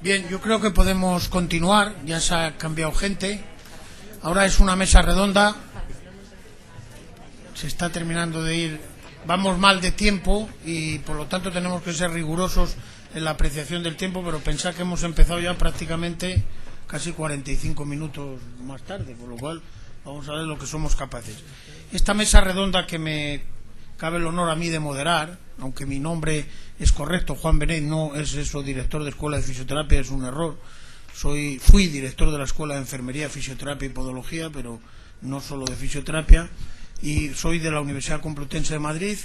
Bien, yo creo que podemos continuar, ya se ha cambiado gente. Ahora es una mesa redonda. Se está terminando de ir. Vamos mal de tiempo y por lo tanto tenemos que ser rigurosos en la apreciación del tiempo, pero pensad que hemos empezado ya prácticamente casi 45 minutos más tarde, por lo cual vamos a ver lo que somos capaces. Esta mesa redonda que me cabe el honor a mí de moderar, aunque mi nombre es correcto, Juan Benet, no es eso, director de Escuela de Fisioterapia, es un error. Fui director de la Escuela de Enfermería, Fisioterapia y Podología, pero no solo de fisioterapia, y soy de la Universidad Complutense de Madrid,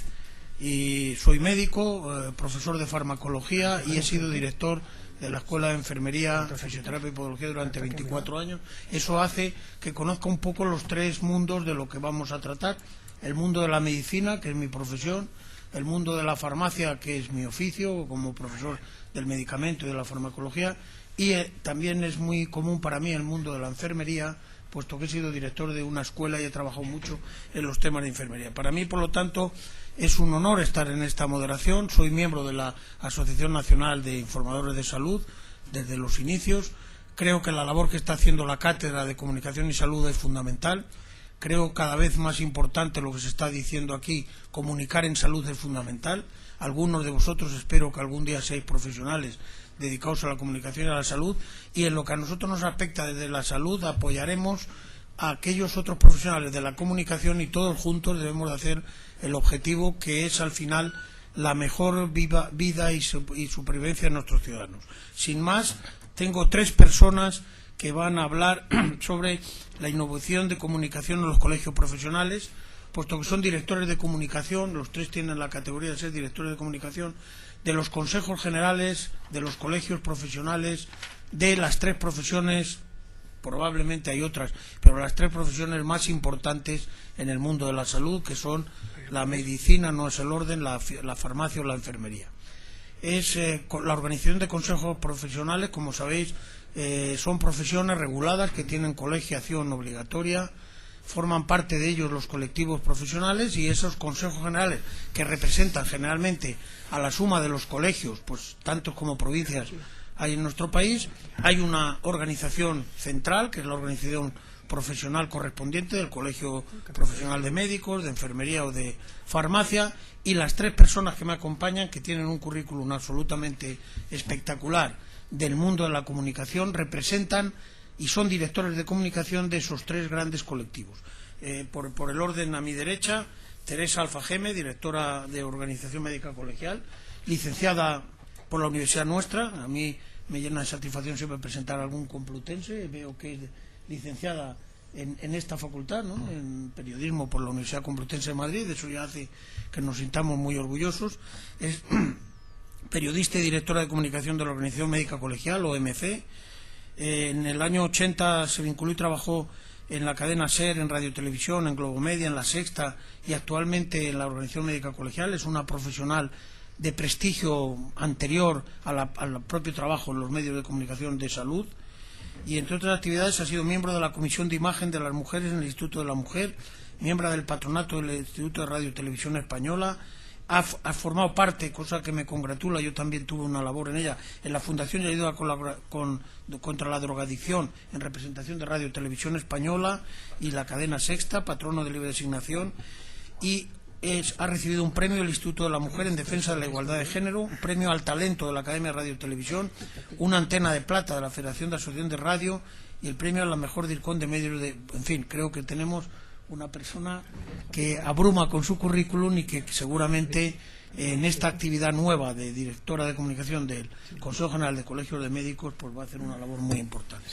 y soy médico, profesor de farmacología, y he sido director de la Escuela de Enfermería, Fisioterapia y Podología durante 24 años. Eso hace que conozca un poco los tres mundos de lo que vamos a tratar: el mundo de la medicina, que es mi profesión; el mundo de la farmacia, que es mi oficio como profesor del medicamento y de la farmacología; y también es muy común para mí el mundo de la enfermería, puesto que he sido director de una escuela y he trabajado mucho en los temas de enfermería. Para mí, por lo tanto, es un honor estar en esta moderación. Soy miembro de la Asociación Nacional de Informadores de Salud desde los inicios. Creo que la labor que está haciendo la Cátedra de Comunicación y Salud es fundamental. Creo cada vez más importante lo que se está diciendo aquí: comunicar en salud es fundamental. Algunos de vosotros espero que algún día seáis profesionales dedicados a la comunicación y a la salud, y en lo que a nosotros nos afecta desde la salud apoyaremos a aquellos otros profesionales de la comunicación, y todos juntos debemos de hacer el objetivo que es al final la mejor vida y supervivencia de nuestros ciudadanos. Sin más, tengo tres personas que van a hablar sobre la innovación de comunicación en los colegios profesionales, puesto que son directores de comunicación. Los tres tienen la categoría de ser directores de comunicación de los consejos generales, de los colegios profesionales, de las tres profesiones, probablemente hay otras, pero las tres profesiones más importantes en el mundo de la salud, que son la medicina, no es el orden, la farmacia o la enfermería. Es la organización de consejos profesionales, como sabéis, son profesiones reguladas que tienen colegiación obligatoria. Forman parte de ellos los colectivos profesionales, y esos consejos generales, que representan generalmente a la suma de los colegios, pues tantos como provincias hay en nuestro país. Hay una organización central, que es la organización profesional correspondiente del Colegio Profesional de Médicos, de Enfermería o de Farmacia, y las tres personas que me acompañan, que tienen un currículum absolutamente espectacular del mundo de la comunicación, representan y son directores de comunicación de esos tres grandes colectivos. Por el orden, a mi derecha, Teresa Alfageme, directora de Organización Médica Colegial, licenciada por la universidad nuestra. A mí me llena de satisfacción siempre presentar a algún complutense. Veo que es licenciada en esta facultad, ¿no?, en periodismo por la Universidad Complutense de Madrid. Eso ya hace que nos sintamos muy orgullosos. Es periodista y directora de comunicación de la Organización Médica Colegial, OMC. En el año 80 se vinculó y trabajó en la cadena SER, en Radio Televisión, en Globomedia, en La Sexta, y actualmente en la Organización Médica Colegial. Es una profesional de prestigio anterior al propio trabajo en los medios de comunicación de salud, y entre otras actividades ha sido miembro de la Comisión de Imagen de las Mujeres en el Instituto de la Mujer, miembro del patronato del Instituto de Radio y Televisión Española. Ha formado parte, cosa que me congratula, yo también tuve una labor en ella, en la Fundación de Ayuda contra la Drogadicción, en representación de Radio y Televisión Española y la cadena Sexta, patrono de libre designación, y ha recibido un premio del Instituto de la Mujer en defensa de la igualdad de género, un premio al talento de la Academia de Radio y Televisión, una antena de plata de la Federación de Asociación de Radio, y el premio a la mejor DIRCON de medios de... En fin, creo que tenemos una persona que abruma con su currículum, y que seguramente en esta actividad nueva de directora de comunicación del Consejo General de Colegios de Médicos, pues va a hacer una labor muy importante.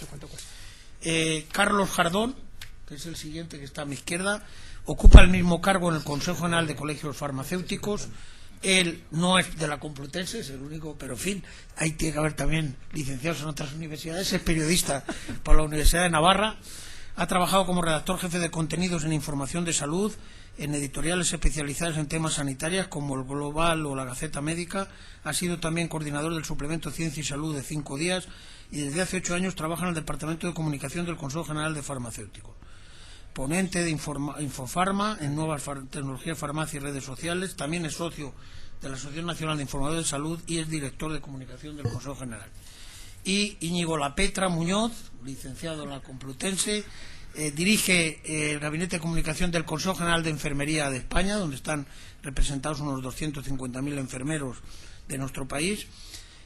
Carlos Jardón, que es el siguiente, que está a mi izquierda, ocupa el mismo cargo en el Consejo General de Colegios Farmacéuticos. Él no es de la Complutense, es el único, pero en fin, ahí tiene que haber también licenciados en otras universidades. Es periodista por la Universidad de Navarra. Ha trabajado como redactor jefe de contenidos en información de salud, en editoriales especializadas en temas sanitarios como el Global o la Gaceta Médica. Ha sido también coordinador del suplemento Ciencia y Salud de 5 días, y desde hace 8 años trabaja en el Departamento de Comunicación del Consejo General de Farmacéuticos. Ponente de Infofarma en nuevas tecnologías, farmacia y redes sociales. También es socio de la Asociación Nacional de Informadores de Salud y es director de comunicación del Consejo General. y Íñigo Lapetra Muñoz, licenciado en la Complutense, dirige el Gabinete de Comunicación del Consejo General de Enfermería de España, donde están representados unos 250.000 enfermeros de nuestro país.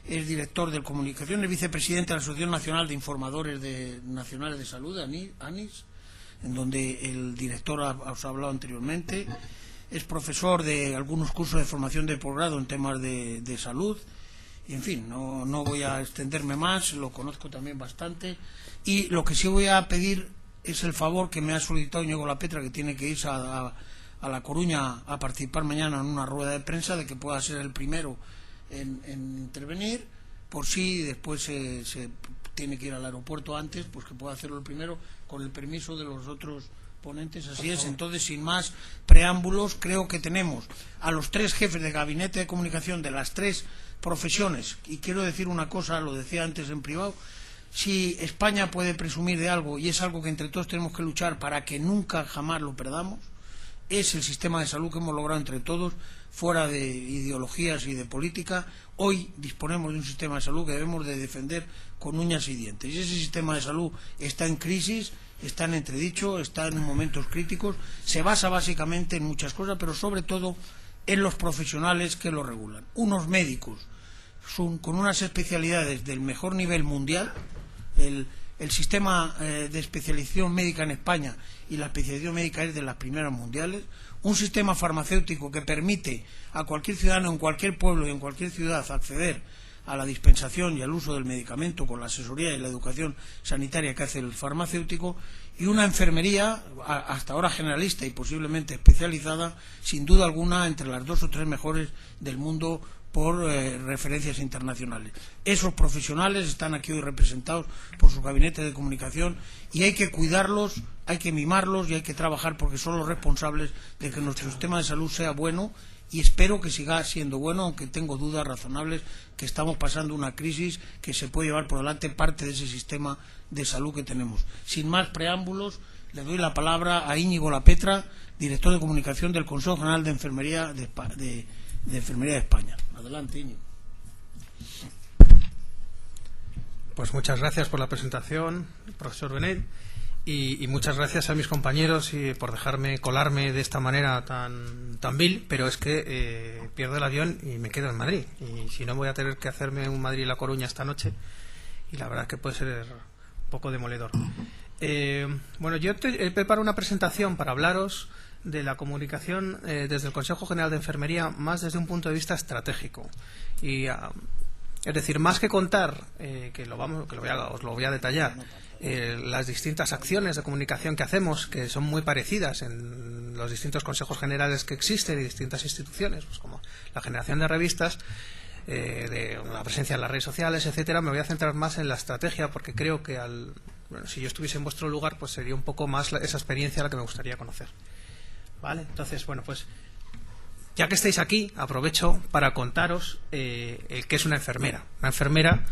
Es director de comunicación, es vicepresidente de la Asociación Nacional de Informadores Nacionales de Salud, ANIS, en donde el director os ha hablado anteriormente. Es profesor de algunos cursos de formación de posgrado en temas de salud. Y, en fin, no voy a extenderme más, lo conozco también bastante. Y lo que sí voy a pedir es el favor que me ha solicitado Íñigo Lapetra, que tiene que irse a La Coruña a participar mañana en una rueda de prensa, de que pueda ser el primero en intervenir, por si después se tiene que ir al aeropuerto antes, pues que pueda hacerlo el primero, con el permiso de los otros ponentes. Así es. Entonces, sin más preámbulos, creo que tenemos a los 3 jefes de gabinete de comunicación de las 3 profesiones, y quiero decir una cosa, lo decía antes en privado: si España puede presumir de algo, y es algo que entre todos tenemos que luchar para que nunca jamás lo perdamos, es el sistema de salud que hemos logrado entre todos, fuera de ideologías y de política. Hoy disponemos de un sistema de salud que debemos de defender con uñas y dientes, y ese sistema de salud está en crisis, está en entredicho, está en momentos críticos, se basa básicamente en muchas cosas, pero sobre todo en los profesionales que lo regulan. Unos médicos con unas especialidades del mejor nivel mundial. El sistema de especialización médica en España y la especialización médica es de las primeras mundiales. Un sistema farmacéutico que permite a cualquier ciudadano en cualquier pueblo y en cualquier ciudad acceder a la dispensación y al uso del medicamento con la asesoría y la educación sanitaria que hace el farmacéutico, y una enfermería hasta ahora generalista y posiblemente especializada, sin duda alguna entre las 2 o 3 mejores del mundo por referencias internacionales. Esos profesionales están aquí hoy representados por su gabinete de comunicación, y hay que cuidarlos, hay que mimarlos y hay que trabajar, porque son los responsables de que nuestro sistema de salud sea bueno, y espero que siga siendo bueno, aunque tengo dudas razonables que estamos pasando una crisis que se puede llevar por delante parte de ese sistema de salud que tenemos. Sin más preámbulos, le doy la palabra a Íñigo Lapetra, director de comunicación del Consejo General de Enfermería de Enfermería de España. Adelante, Íñigo. Pues muchas gracias por la presentación, profesor Benet, y muchas gracias a mis compañeros por dejarme colarme de esta manera tan vil, pero es que pierdo el avión y me quedo en Madrid, y si no voy a tener que hacerme un Madrid-La Coruña esta noche, y la verdad que puede ser un poco demoledor. Bueno, yo he preparado una presentación para hablaros de la comunicación desde el Consejo General de Enfermería, más desde un punto de vista estratégico. Y es decir, más que contar, os lo voy a detallar, las distintas acciones de comunicación que hacemos, que son muy parecidas en los distintos consejos generales que existen y distintas instituciones, pues como la generación de revistas, de la presencia en las redes sociales, etcétera. Me voy a centrar más en la estrategia, porque creo que si yo estuviese en vuestro lugar, pues sería un poco más esa experiencia la que me gustaría conocer. ¿Vale? Entonces, bueno, pues ya que estáis aquí, aprovecho para contaros qué es una enfermera. Una enfermera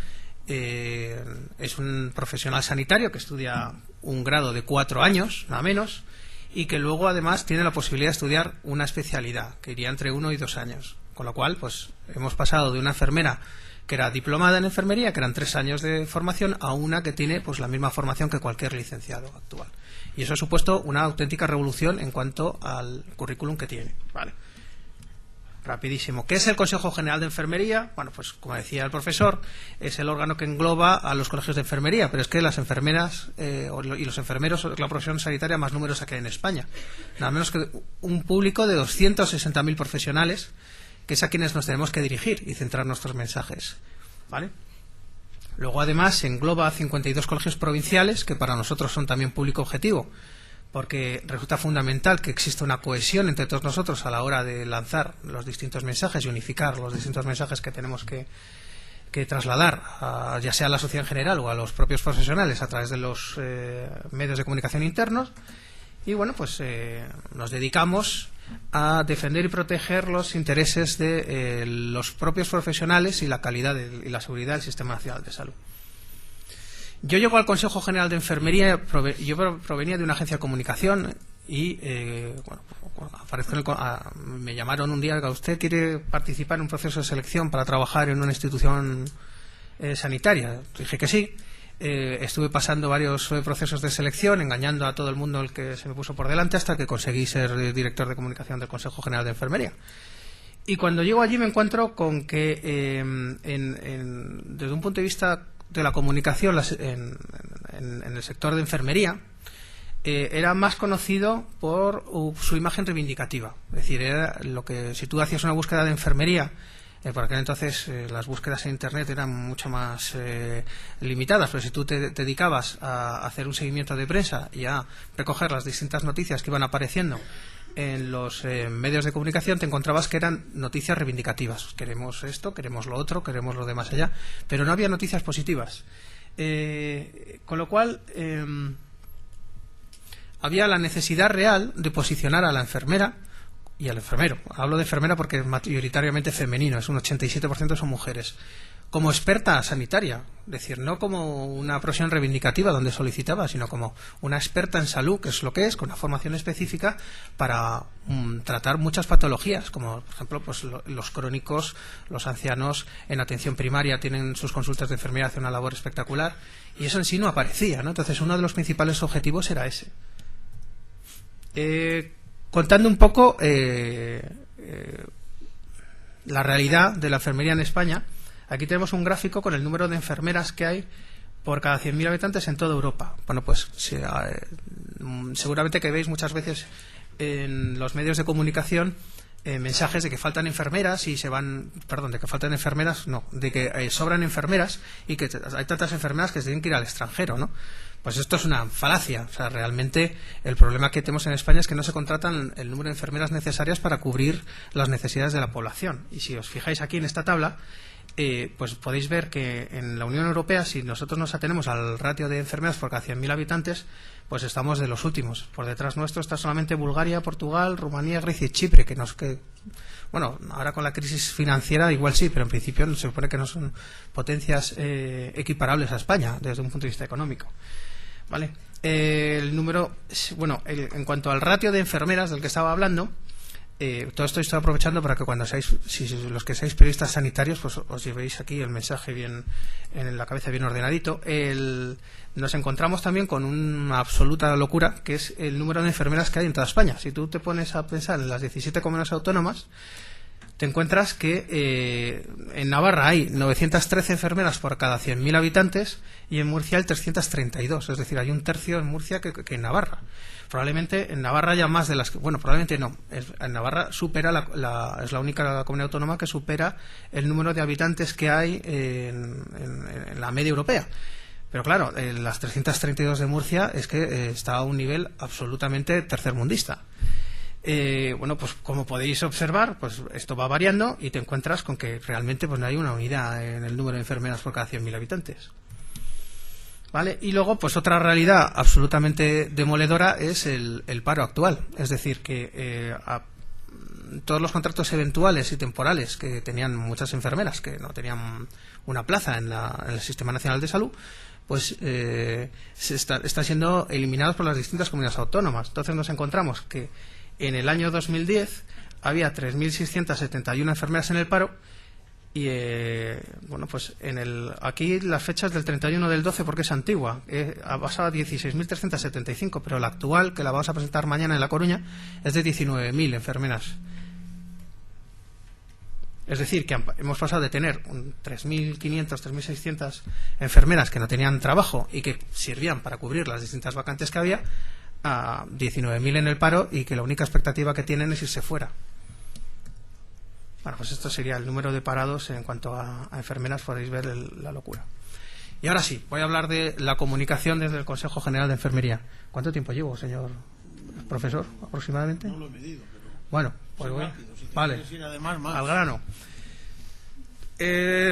es un profesional sanitario que estudia un grado de 4 años, nada menos, y que luego además tiene la posibilidad de estudiar una especialidad, que iría entre 1 y 2 años. Con lo cual, pues hemos pasado de una enfermera que era diplomada en enfermería, que eran 3 años de formación, a una que tiene pues la misma formación que cualquier licenciado actual. Y eso ha supuesto una auténtica revolución en cuanto al currículum que tiene. Vale. Rapidísimo. ¿Qué es el Consejo General de Enfermería? Bueno, pues como decía el profesor, es el órgano que engloba a los colegios de enfermería, pero es que las enfermeras y los enfermeros son la profesión sanitaria más numerosa que hay en España. Nada menos que un público de 260.000 profesionales, que es a quienes nos tenemos que dirigir y centrar nuestros mensajes. ¿Vale? Luego, además, se engloba a 52 colegios provinciales, que para nosotros son también público objetivo, porque resulta fundamental que exista una cohesión entre todos nosotros a la hora de lanzar los distintos mensajes y unificar los distintos mensajes que tenemos que trasladar, ya sea a la sociedad en general o a los propios profesionales a través de los medios de comunicación internos. Y bueno, pues nos dedicamos a defender y proteger los intereses de los propios profesionales y la calidad y la seguridad del Sistema Nacional de Salud. Yo llego al Consejo General de Enfermería, yo provenía de una agencia de comunicación y me llamaron un día: ¿usted quiere participar en un proceso de selección para trabajar en una institución sanitaria. Dije que sí. Estuve pasando varios procesos de selección, engañando a todo el mundo el que se me puso por delante, hasta que conseguí ser director de comunicación del Consejo General de Enfermería. Y cuando llego allí me encuentro con que desde un punto de vista de la comunicación en el sector de enfermería, era más conocido por su imagen reivindicativa. Es decir, era lo que, si tú hacías una búsqueda de enfermería, por aquel entonces las búsquedas en Internet eran mucho más limitadas, pero si tú te dedicabas a hacer un seguimiento de prensa y a recoger las distintas noticias que iban apareciendo en los medios de comunicación, te encontrabas que eran noticias reivindicativas. Queremos esto, queremos lo otro, queremos lo de más allá, pero no había noticias positivas. Con lo cual había la necesidad real de posicionar a la enfermera y al enfermero. Hablo de enfermera porque es mayoritariamente femenino, es un 87% son mujeres. Como experta sanitaria, es decir, no como una profesión reivindicativa donde solicitaba, sino como una experta en salud, que es lo que es, con una formación específica para tratar muchas patologías, como por ejemplo pues los crónicos, los ancianos en atención primaria tienen sus consultas de enfermería, hacen una labor espectacular, y eso en sí no aparecía, ¿no? Entonces uno de los principales objetivos era ese. Contando un poco la realidad de la enfermería en España, aquí tenemos un gráfico con el número de enfermeras que hay por cada 100.000 habitantes en toda Europa. Bueno, pues seguramente que veis muchas veces en los medios de comunicación mensajes de que faltan enfermeras y de que faltan enfermeras, no, de que sobran enfermeras y que hay tantas enfermeras que se tienen que ir al extranjero, ¿no? Pues esto es una falacia. O sea, realmente el problema que tenemos en España es que no se contratan el número de enfermeras necesarias para cubrir las necesidades de la población. Y si os fijáis aquí en esta tabla, pues podéis ver que en la Unión Europea, si nosotros nos atenemos al ratio de enfermeras por cada 100.000 habitantes, pues estamos de los últimos. Por detrás nuestro está solamente Bulgaria, Portugal, Rumanía, Grecia y Chipre, bueno, ahora con la crisis financiera igual sí, pero en principio se supone que no son potencias equiparables a España desde un punto de vista económico. ¿Vale? El número, bueno, en cuanto al ratio de enfermeras del que estaba hablando, todo esto estoy aprovechando para que cuando los que seáis periodistas sanitarios, pues os llevéis aquí el mensaje bien en la cabeza, bien ordenadito. Nos encontramos también con una absoluta locura, que es el número de enfermeras que hay en toda España. Si tú te pones a pensar en las 17 comunidades autónomas, te encuentras que en Navarra hay 913 enfermeras por cada 100.000 habitantes y en Murcia hay 332, es decir, hay un tercio en Murcia que en Navarra. Probablemente en Navarra haya más de las que... Bueno, probablemente no. En Navarra supera es la única comunidad autónoma que supera el número de habitantes que hay en la media europea. Pero claro, las 332 de Murcia es que está a un nivel absolutamente tercermundista. Bueno, pues como podéis observar, pues esto va variando y te encuentras con que realmente pues no hay una unidad en el número de enfermeras por cada 100.000 habitantes. ¿Vale? Y luego, pues otra realidad absolutamente demoledora es el paro actual. Es decir, que todos los contratos eventuales y temporales que tenían muchas enfermeras que no tenían una plaza en el Sistema Nacional de Salud, pues están siendo eliminados por las distintas comunidades autónomas. Entonces nos encontramos que en el año 2010 había 3.671 enfermeras en el paro y bueno, pues aquí las fechas del 31 del 12 porque es antigua, basada 16.375, pero la actual, que la vamos a presentar mañana en La Coruña, es de 19.000 enfermeras. Es decir, que hemos pasado de tener 3.500, 3.600 enfermeras que no tenían trabajo y que servían para cubrir las distintas vacantes que había, a 19.000 en el paro y que la única expectativa que tienen es irse fuera. Bueno, pues esto sería el número de parados en cuanto a enfermeras. Podéis ver la locura. Y ahora sí, voy a hablar de la comunicación desde el Consejo General de Enfermería. ¿Cuánto tiempo llevo, señor profesor, aproximadamente? No lo he medido, pero... Bueno, pues voy. Rápido, si vale, ir además, más. Al grano.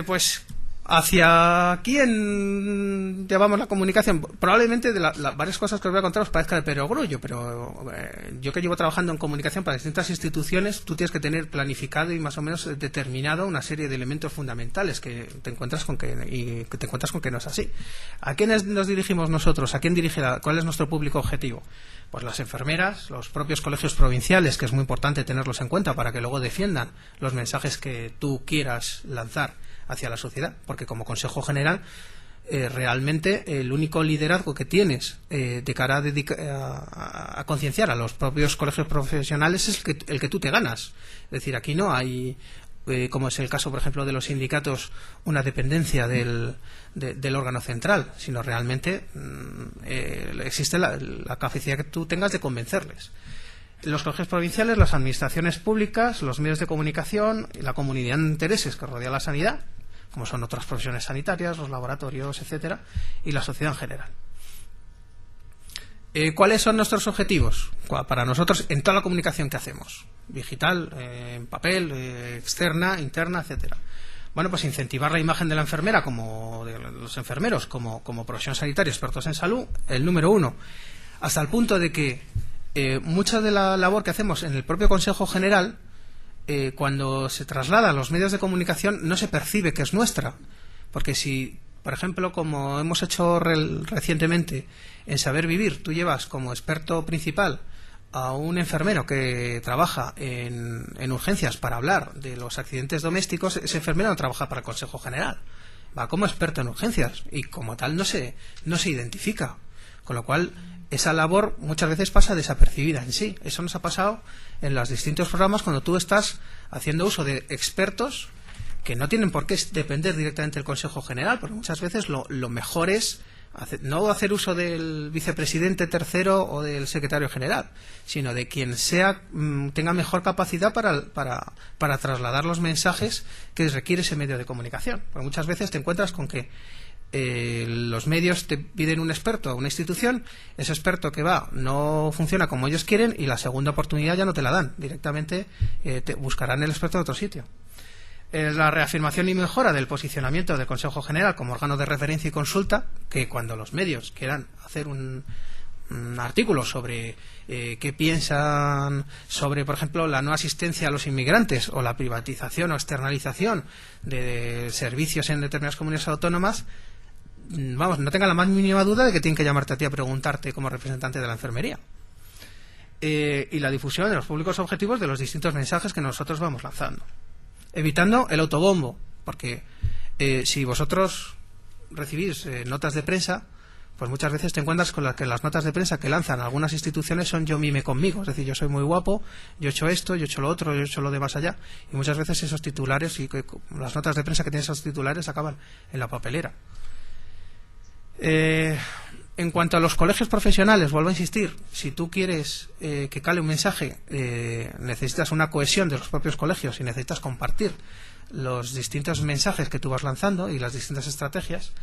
Pues hacia quién llevamos la comunicación. Probablemente de varias cosas que os voy a contar os parezca de perogrullo, pero yo que llevo trabajando en comunicación para distintas instituciones, tú tienes que tener planificado y más o menos determinado una serie de elementos fundamentales que te encuentras con que no es así. ¿A quiénes nos dirigimos nosotros? ¿A quién cuál es nuestro público objetivo? Pues las enfermeras, los propios colegios provinciales, que es muy importante tenerlos en cuenta para que luego defiendan los mensajes que tú quieras lanzar hacia la sociedad, porque como Consejo General realmente el único liderazgo que tienes de cara a concienciar a los propios colegios profesionales es el que tú te ganas. Es decir, aquí no hay, como es el caso, por ejemplo, de los sindicatos, una dependencia del órgano central, sino realmente existe la capacidad que tú tengas de convencerles. Los colegios provinciales, las administraciones públicas, los medios de comunicación y la comunidad de intereses que rodea la sanidad, como son otras profesiones sanitarias, los laboratorios, etcétera, y la sociedad en general. ¿Cuáles son nuestros objetivos para nosotros en toda la comunicación que hacemos? Digital, en papel, externa, interna, etcétera. Bueno, pues incentivar la imagen de la enfermera, como de los enfermeros, como profesión sanitaria, expertos en salud, el número 1, hasta el punto de que mucha de la labor que hacemos en el propio Consejo General, cuando se traslada a los medios de comunicación, no se percibe que es nuestra. Porque si, por ejemplo, como hemos hecho recientemente en Saber Vivir, tú llevas como experto principal a un enfermero que trabaja en urgencias para hablar de los accidentes domésticos, ese enfermero no trabaja para el Consejo General, va como experto en urgencias y como tal no se identifica. Con lo cual, esa labor muchas veces pasa desapercibida en sí. Eso nos ha pasado en los distintos programas cuando tú estás haciendo uso de expertos que no tienen por qué depender directamente del Consejo General, porque muchas veces lo mejor es no hacer uso del vicepresidente tercero o del secretario general, sino de quien sea tenga mejor capacidad para trasladar los mensajes que requiere ese medio de comunicación. Porque muchas veces te encuentras con que los medios te piden un experto a una institución, ese experto que va no funciona como ellos quieren y la segunda oportunidad ya no te la dan, directamente te buscarán el experto de otro sitio. La reafirmación y mejora del posicionamiento del Consejo General como órgano de referencia y consulta, que cuando los medios quieran hacer un artículo sobre qué piensan sobre, por ejemplo, la no asistencia a los inmigrantes o la privatización o externalización de servicios en determinadas comunidades autónomas, vamos, no tengan la más mínima duda de que tienen que llamarte a ti a preguntarte como representante de la enfermería. Y la difusión de los públicos objetivos de los distintos mensajes que nosotros vamos lanzando, evitando el autobombo, porque si vosotros recibís notas de prensa, pues muchas veces te encuentras con que las notas de prensa que lanzan algunas instituciones son yo mime conmigo, es decir, yo soy muy guapo, yo he hecho esto, yo he hecho lo otro, yo he hecho lo de más allá, y muchas veces esos titulares y las notas de prensa que tienen esos titulares acaban en la papelera. En cuanto a los colegios profesionales, vuelvo a insistir, si tú quieres que cale un mensaje, necesitas una cohesión de los propios colegios y necesitas compartir los distintos mensajes que tú vas lanzando y las distintas estrategias.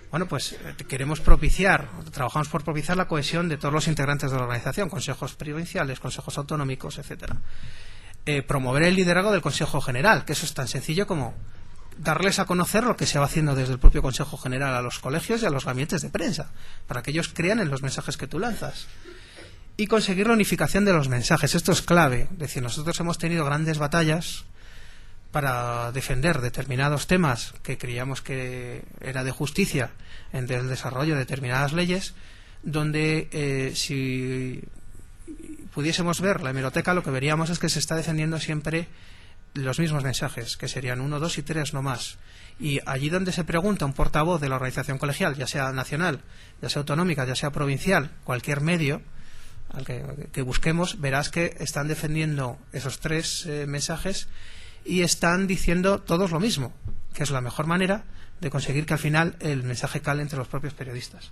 Bueno, pues trabajamos por propiciar la cohesión de todos los integrantes de la organización, consejos provinciales, consejos autonómicos, etcétera. Promover el liderazgo del Consejo General, que eso es tan sencillo como darles a conocer lo que se va haciendo desde el propio Consejo General a los colegios y a los gabinetes de prensa, para que ellos crean en los mensajes que tú lanzas. Y conseguir la unificación de los mensajes. Esto es clave. Es decir, nosotros hemos tenido grandes batallas para defender determinados temas que creíamos que era de justicia en el desarrollo de determinadas leyes, donde si pudiésemos ver la hemeroteca, lo que veríamos es que se está defendiendo siempre los mismos mensajes, que serían 1, 2 y 3, no más. Y allí donde se pregunta un portavoz de la organización colegial, ya sea nacional, ya sea autonómica, ya sea provincial, cualquier medio al que busquemos, verás que están defendiendo esos 3 mensajes y están diciendo todos lo mismo, que es la mejor manera de conseguir que al final el mensaje cale entre los propios periodistas.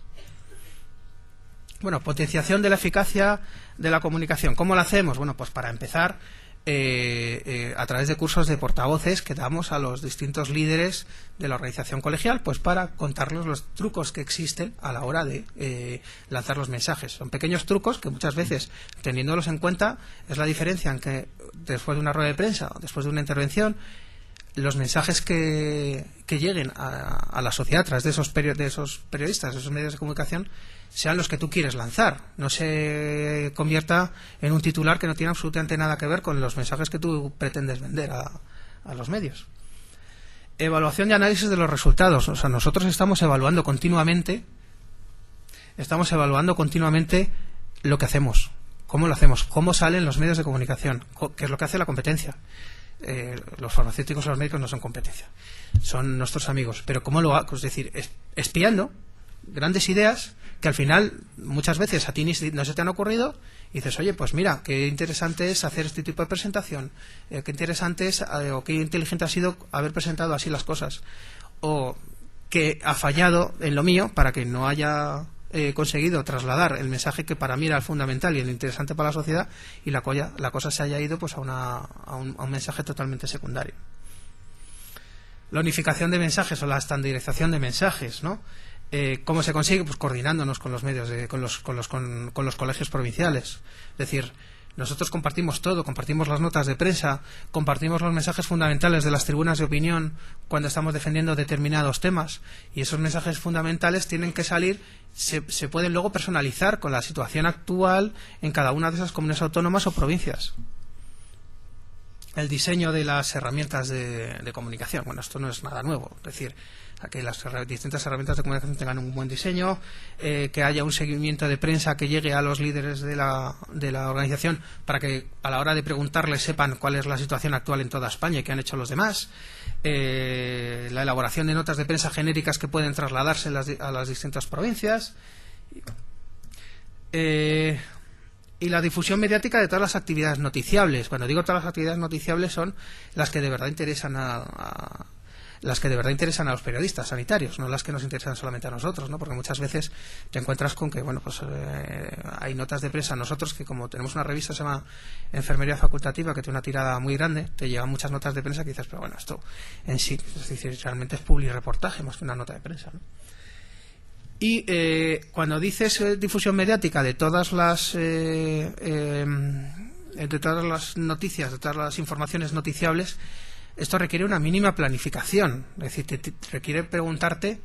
Bueno, potenciación de la eficacia de la comunicación. ¿Cómo la hacemos? Bueno, pues para empezar, a través de cursos de portavoces que damos a los distintos líderes de la organización colegial, pues para contarles los trucos que existen a la hora de lanzar los mensajes. Son pequeños trucos que muchas veces, teniéndolos en cuenta, es la diferencia en que después de una rueda de prensa o después de una intervención, los mensajes que lleguen a la sociedad a través de esos periodistas, de esos medios de comunicación, sean los que tú quieres lanzar, no se convierta en un titular que no tiene absolutamente nada que ver con los mensajes que tú pretendes vender a los medios. Evaluación y análisis de los resultados. O sea, nosotros estamos evaluando continuamente lo que hacemos, cómo lo hacemos, cómo salen los medios de comunicación, qué es lo que hace la competencia. los farmacéuticos o los médicos no son competencia, son nuestros amigos. Pero ¿cómo lo hago? Es decir, espiando grandes ideas que al final muchas veces a ti no se te han ocurrido y dices, oye, pues mira, qué interesante es hacer este tipo de presentación, qué interesante es o qué inteligente ha sido haber presentado así las cosas, o que ha fallado en lo mío para que no haya conseguido trasladar el mensaje que para mí era el fundamental y el interesante para la sociedad, y la cosa se haya ido pues a un mensaje totalmente secundario. La unificación de mensajes o la estandarización de mensajes, ¿no? ¿Cómo se consigue? Pues coordinándonos con los medios, con los colegios provinciales. Es decir, nosotros compartimos todo, compartimos las notas de prensa, compartimos los mensajes fundamentales de las tribunas de opinión cuando estamos defendiendo determinados temas, y esos mensajes fundamentales tienen que salir, se pueden luego personalizar con la situación actual en cada una de esas comunidades autónomas o provincias. El diseño de las herramientas de comunicación. Bueno, esto no es nada nuevo. Es decir, a que las distintas herramientas de comunicación tengan un buen diseño, que haya un seguimiento de prensa que llegue a los líderes de la organización para que a la hora de preguntarles sepan cuál es la situación actual en toda España y qué han hecho los demás. La elaboración de notas de prensa genéricas que pueden trasladarse a las distintas provincias. Y la difusión mediática de todas las actividades noticiables. Cuando digo todas las actividades noticiables, son las que de verdad interesan a los periodistas sanitarios, no las que nos interesan solamente a nosotros, ¿no? Porque muchas veces te encuentras con que, bueno, pues hay notas de prensa. Nosotros, que como tenemos una revista que se llama Enfermería Facultativa, que tiene una tirada muy grande, te llegan muchas notas de prensa que dices, pero bueno, esto en sí, es decir, realmente es publireportaje más que una nota de prensa, ¿no? Y cuando dices difusión mediática de todas las noticias, de todas las informaciones noticiables, esto requiere una mínima planificación. Es decir, te requiere preguntarte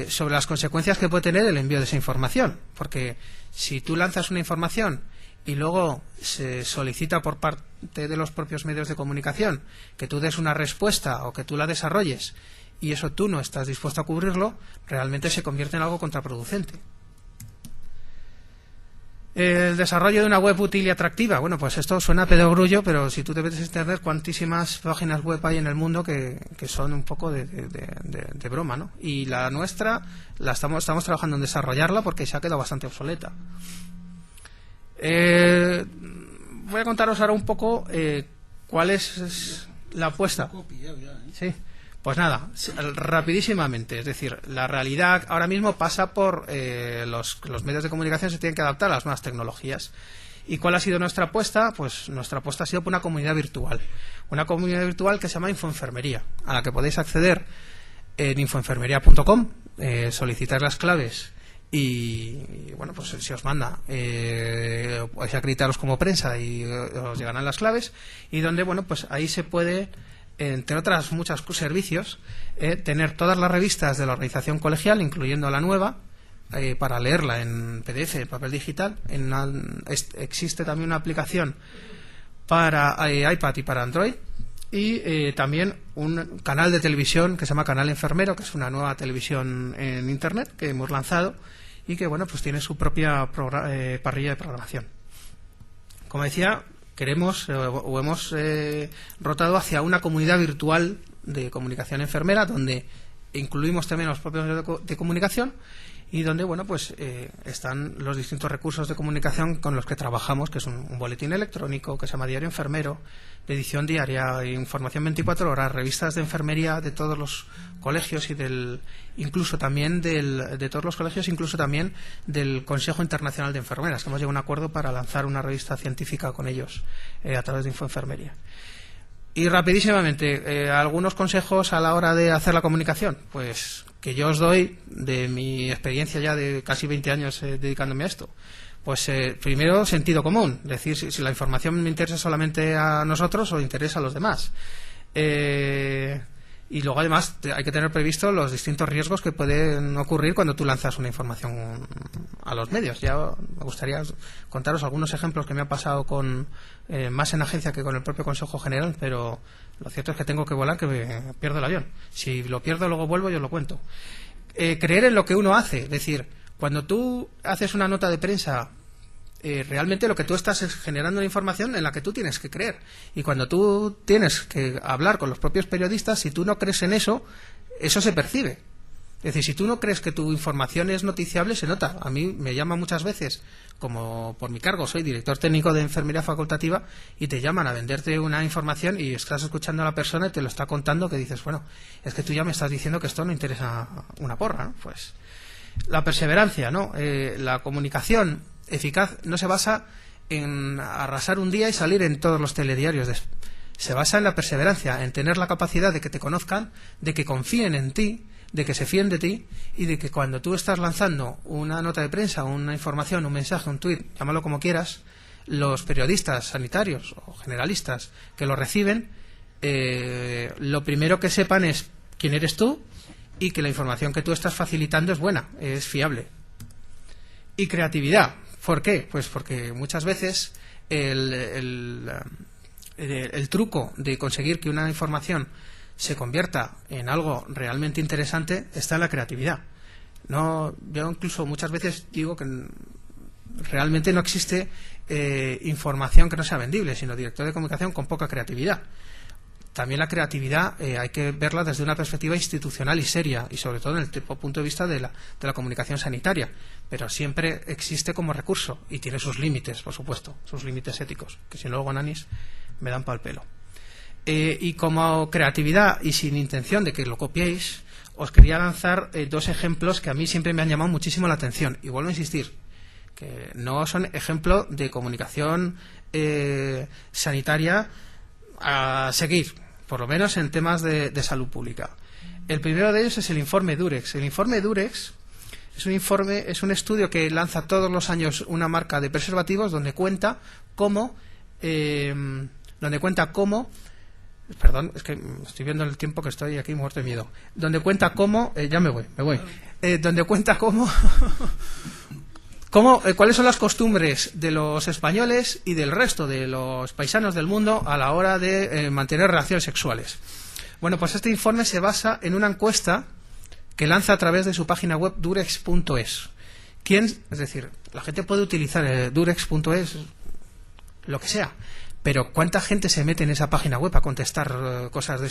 sobre las consecuencias que puede tener el envío de esa información. Porque si tú lanzas una información y luego se solicita por parte de los propios medios de comunicación que tú des una respuesta o que tú la desarrolles, y eso tú no estás dispuesto a cubrirlo, realmente se convierte en algo contraproducente. El desarrollo de una web útil y atractiva. Bueno, pues esto suena a pedogrullo, pero si tú te metes a internet, cuantísimas páginas web hay en el mundo que son un poco de broma, ¿no? Y la nuestra estamos trabajando en desarrollarla porque se ha quedado bastante obsoleta. Voy a contaros ahora un poco cuál es la apuesta. Sí. Pues nada, rapidísimamente, es decir, la realidad ahora mismo pasa por los medios de comunicación se tienen que adaptar a las nuevas tecnologías. ¿Y cuál ha sido nuestra apuesta? Pues nuestra apuesta ha sido por una comunidad virtual que se llama Infoenfermería, a la que podéis acceder en infoenfermería.com, solicitar las claves y bueno, pues si os manda, podéis acreditaros como prensa y os llegarán las claves, y donde, bueno, pues ahí se puede, entre otras muchos servicios, tener todas las revistas de la organización colegial, incluyendo la nueva, para leerla en PDF, en papel digital. Existe también una aplicación para iPad y para Android, y también un canal de televisión que se llama Canal Enfermero, que es una nueva televisión en Internet que hemos lanzado y que, bueno, pues tiene su propia parrilla de programación. Como decía, queremos o hemos rotado hacia una comunidad virtual de comunicación enfermera, donde incluimos también los propios medios de comunicación y donde, bueno, pues están los distintos recursos de comunicación con los que trabajamos, que es un boletín electrónico que se llama Diario Enfermero, de edición diaria, información 24 horas, revistas de enfermería de todos los colegios y incluso también de todos los colegios, incluso también del Consejo Internacional de Enfermeras, que hemos llegado a un acuerdo para lanzar una revista científica con ellos a través de Infoenfermería. Y rapidísimamente, algunos consejos a la hora de hacer la comunicación, pues que yo os doy de mi experiencia ya de casi 20 años dedicándome a esto. Pues primero, sentido común, es decir, si la información me interesa solamente a nosotros o interesa a los demás. Y luego, además, hay que tener previsto los distintos riesgos que pueden ocurrir cuando tú lanzas una información a los medios. Ya me gustaría contaros algunos ejemplos que me ha pasado más en agencia que con el propio Consejo General, pero lo cierto es que tengo que volar, que me pierdo el avión. Si lo pierdo, luego vuelvo y os lo cuento. Creer en lo que uno hace, es decir, cuando tú haces una nota de prensa realmente lo que tú estás es generando una información en la que tú tienes que creer. Y cuando tú tienes que hablar con los propios periodistas, si tú no crees en eso, eso se percibe. Es decir, si tú no crees que tu información es noticiable, se nota. A mí me llama muchas veces, como por mi cargo soy director técnico de enfermería facultativa, y te llaman a venderte una información y estás escuchando a la persona y te lo está contando, que dices, bueno, es que tú ya me estás diciendo que esto no interesa una porra, ¿no? Pues la perseverancia, ¿no? La comunicación eficaz no se basa en arrasar un día y salir en todos los telediarios. Se basa en la perseverancia, en tener la capacidad de que te conozcan, de que confíen en ti, de que se fíen de ti, y de que cuando tú estás lanzando una nota de prensa, una información, un mensaje, un tuit, llámalo como quieras, los periodistas sanitarios o generalistas que lo reciben, lo primero que sepan es quién eres tú y que la información que tú estás facilitando es buena, es fiable. Y creatividad. ¿Por qué? Pues porque muchas veces el truco de conseguir que una información se convierta en algo realmente interesante está en la creatividad. Yo incluso muchas veces digo que realmente no existe información que no sea vendible, sino director de comunicación con poca creatividad. También la creatividad hay que verla desde una perspectiva institucional y seria, y sobre todo en el punto de vista de la comunicación sanitaria, pero siempre existe como recurso y tiene sus límites, por supuesto, sus límites éticos, que si no luego nanis me dan pa'l pelo. Y como creatividad y sin intención de que lo copiéis, os quería lanzar dos ejemplos que a mí siempre me han llamado muchísimo la atención, y vuelvo a insistir que no son ejemplo de comunicación sanitaria a seguir, por lo menos en temas de salud pública. El primero de ellos es el informe Durex. El informe Durex es un estudio que lanza todos los años una marca de preservativos donde cuenta cómo perdón, es que estoy viendo el tiempo que estoy aquí muerto de miedo. Donde cuenta cómo ya me voy. Donde cuenta cuáles son las costumbres de los españoles y del resto de los paisanos del mundo a la hora de mantener relaciones sexuales. Bueno, pues este informe se basa en una encuesta que lanza a través de su página web durex.es. Es decir, la gente puede utilizar durex.es, lo que sea, pero ¿cuánta gente se mete en esa página web a contestar cosas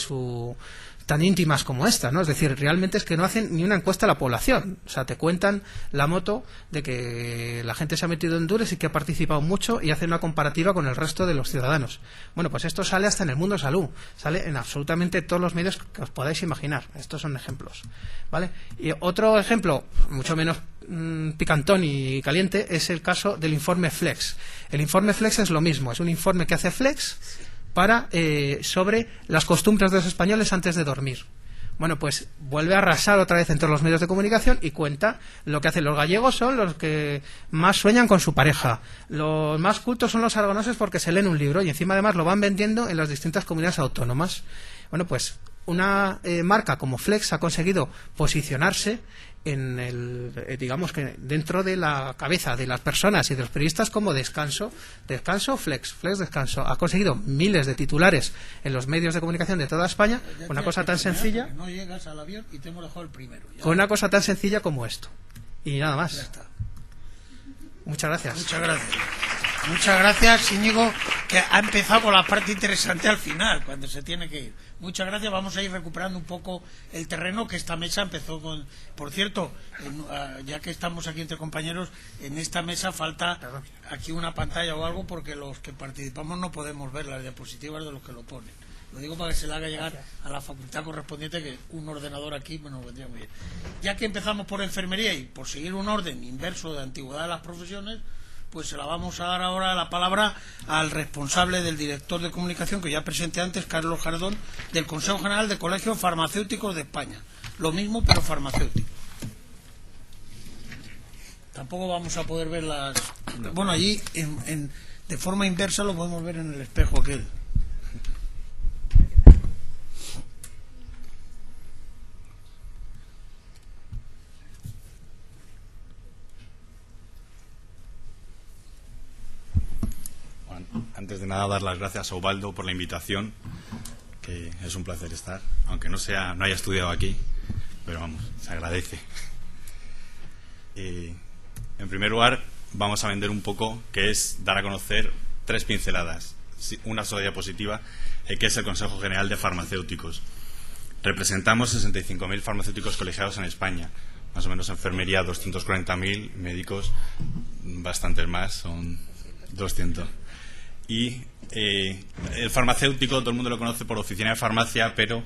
tan íntimas como esta, ¿no? Es decir, realmente es que no hacen ni una encuesta a la población. O sea, te cuentan la moto de que la gente se ha metido en Durex y que ha participado mucho, y hacen una comparativa con el resto de los ciudadanos. Bueno, pues esto sale hasta en el mundo salud, sale en absolutamente todos los medios que os podáis imaginar. Estos son ejemplos, ¿vale? Y otro ejemplo, mucho menos picantón y caliente, es el caso del informe Flex. El informe Flex es lo mismo, es un informe que hace Flex sobre las costumbres de los españoles antes de dormir. Bueno, pues vuelve a arrasar otra vez en todos los medios de comunicación y cuenta lo que hacen los gallegos. Son los que más sueñan con su pareja, los más cultos son los aragoneses porque se leen un libro y encima además lo van vendiendo en las distintas comunidades autónomas. Bueno, pues una marca como Flex ha conseguido posicionarse digamos que dentro de la cabeza de las personas y de los periodistas como descanso, Flex descanso. Ha conseguido miles de titulares en los medios de comunicación de toda España con una cosa tan sencilla. No llegas al avión y te hemos dejado el primero. Con una cosa tan sencilla como esto. Y nada más. Ya está. Muchas gracias. Muchas gracias, Íñigo, que ha empezado con la parte interesante al final, cuando se tiene que ir. Muchas gracias. Vamos a ir recuperando un poco el terreno, que esta mesa empezó con... Por cierto, ya que estamos aquí entre compañeros, en esta mesa falta aquí una pantalla o algo, porque los que participamos no podemos ver las diapositivas de los que lo ponen. Lo digo para que se le haga llegar a la facultad correspondiente, que un ordenador aquí nos vendría muy bien. Ya que empezamos por enfermería y por seguir un orden inverso de antigüedad de las profesiones, pues se la vamos a dar ahora la palabra al responsable del director de comunicación, que ya presenté antes, Carlos Jardón, del Consejo General de Colegios Farmacéuticos de España. Lo mismo, pero farmacéutico. Tampoco vamos a poder ver las... Bueno, allí de forma inversa lo podemos ver en el espejo aquel. Antes de nada, dar las gracias a Ubaldo por la invitación, que es un placer estar, aunque no haya estudiado aquí, pero vamos, se agradece. En primer lugar, vamos a vender un poco, que es dar a conocer 3 pinceladas, una sola diapositiva, que es el Consejo General de Farmacéuticos. Representamos 65.000 farmacéuticos colegiados en España, más o menos enfermería 240.000, médicos bastantes más, son 200. Y el farmacéutico, todo el mundo lo conoce por oficina de farmacia, pero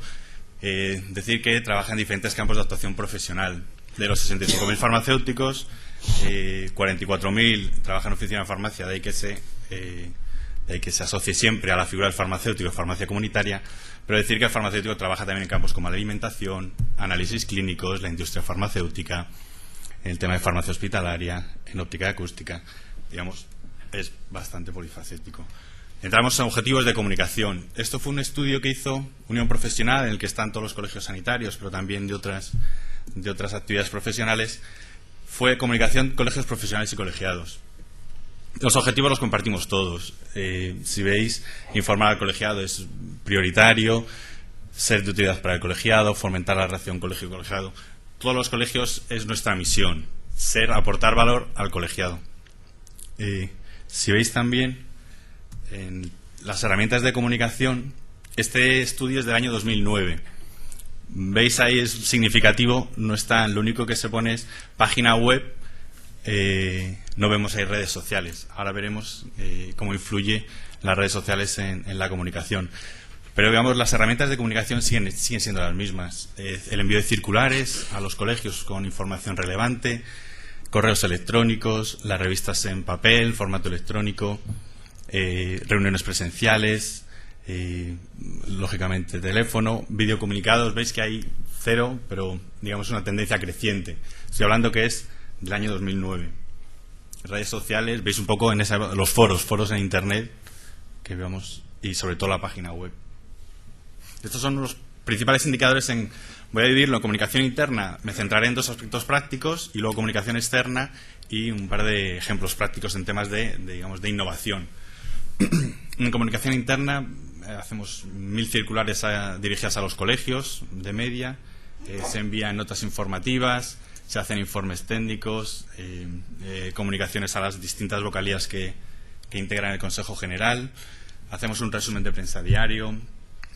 decir que trabaja en diferentes campos de actuación profesional. De los 65.000 farmacéuticos, 44.000 trabajan en oficina de farmacia, de ahí que se asocie siempre a la figura del farmacéutico, farmacia comunitaria, pero decir que el farmacéutico trabaja también en campos como la alimentación, análisis clínicos, la industria farmacéutica, en el tema de farmacia hospitalaria, en óptica y acústica, digamos, es bastante polifacético. Entramos en objetivos de comunicación. Esto fue un estudio que hizo Unión Profesional, en el que están todos los colegios sanitarios, pero también de otras actividades profesionales. Fue comunicación, colegios profesionales y colegiados. Los objetivos los compartimos todos. Si veis, informar al colegiado es prioritario, ser de utilidad para el colegiado, fomentar la relación colegio-colegiado. Todos los colegios es nuestra misión, aportar valor al colegiado. Si veis también en las herramientas de comunicación, este estudio es del año 2009. Veis ahí, es significativo, no está, lo único que se pone es página web, no vemos ahí redes sociales. Ahora veremos cómo influye las redes sociales en la comunicación. Pero digamos, las herramientas de comunicación siguen siendo las mismas. El envío de circulares a los colegios con información relevante, correos electrónicos, las revistas en papel, formato electrónico, reuniones presenciales, lógicamente teléfono, videocomunicados. Veis que hay 0, pero digamos una tendencia creciente. Estoy hablando que es del año 2009. Redes sociales, veis un poco en los foros en internet que vemos, y sobre todo la página web. Estos son los principales indicadores. Voy a dividirlo en comunicación interna, me centraré en 2 aspectos prácticos, y luego comunicación externa y un par de ejemplos prácticos en temas de innovación. En comunicación interna hacemos 1000 circulares dirigidas a los colegios de media, se envían notas informativas, se hacen informes técnicos, comunicaciones a las distintas vocalías que integran el Consejo General, hacemos un resumen de prensa diario.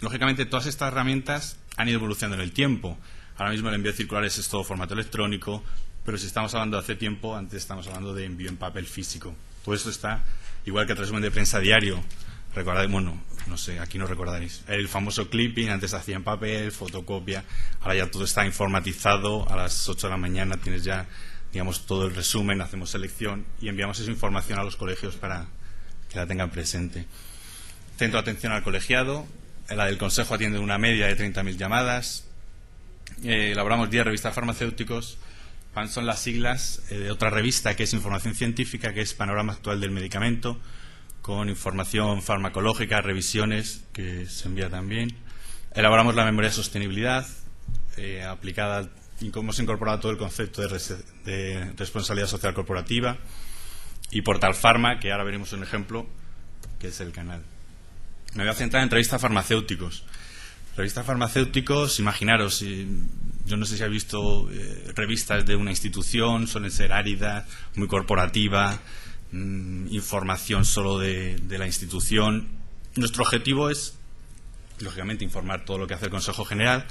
Lógicamente, todas estas herramientas han ido evolucionando en el tiempo. Ahora mismo el envío de circulares es todo formato electrónico, pero si estamos hablando de hace tiempo, antes estamos hablando de envío en papel físico. Todo esto está igual que el resumen de prensa diario. Recordáis, bueno, no sé, aquí no recordaréis. El famoso clipping, antes se hacía en papel, fotocopia. Ahora ya todo está informatizado. A las 8 de la mañana tienes ya, digamos, todo el resumen, hacemos selección y enviamos esa información a los colegios para que la tengan presente. Centro de atención al colegiado. La del Consejo atiende una media de 30.000 llamadas. Elaboramos 10 revistas farmacéuticos. Son las siglas de otra revista que es Información Científica, que es Panorama Actual del Medicamento, con información farmacológica, revisiones, que se envía también. Elaboramos la memoria de sostenibilidad, aplicada, y hemos incorporado todo el concepto de responsabilidad social corporativa. Y Portal Pharma, que ahora veremos un ejemplo, que es el canal. Me voy a centrar en revistas farmacéuticos. Revistas farmacéuticos, imaginaros, yo no sé si habéis visto revistas de una institución, suelen ser áridas, muy corporativa, información solo de la institución. Nuestro objetivo es, lógicamente, informar todo lo que hace el Consejo General,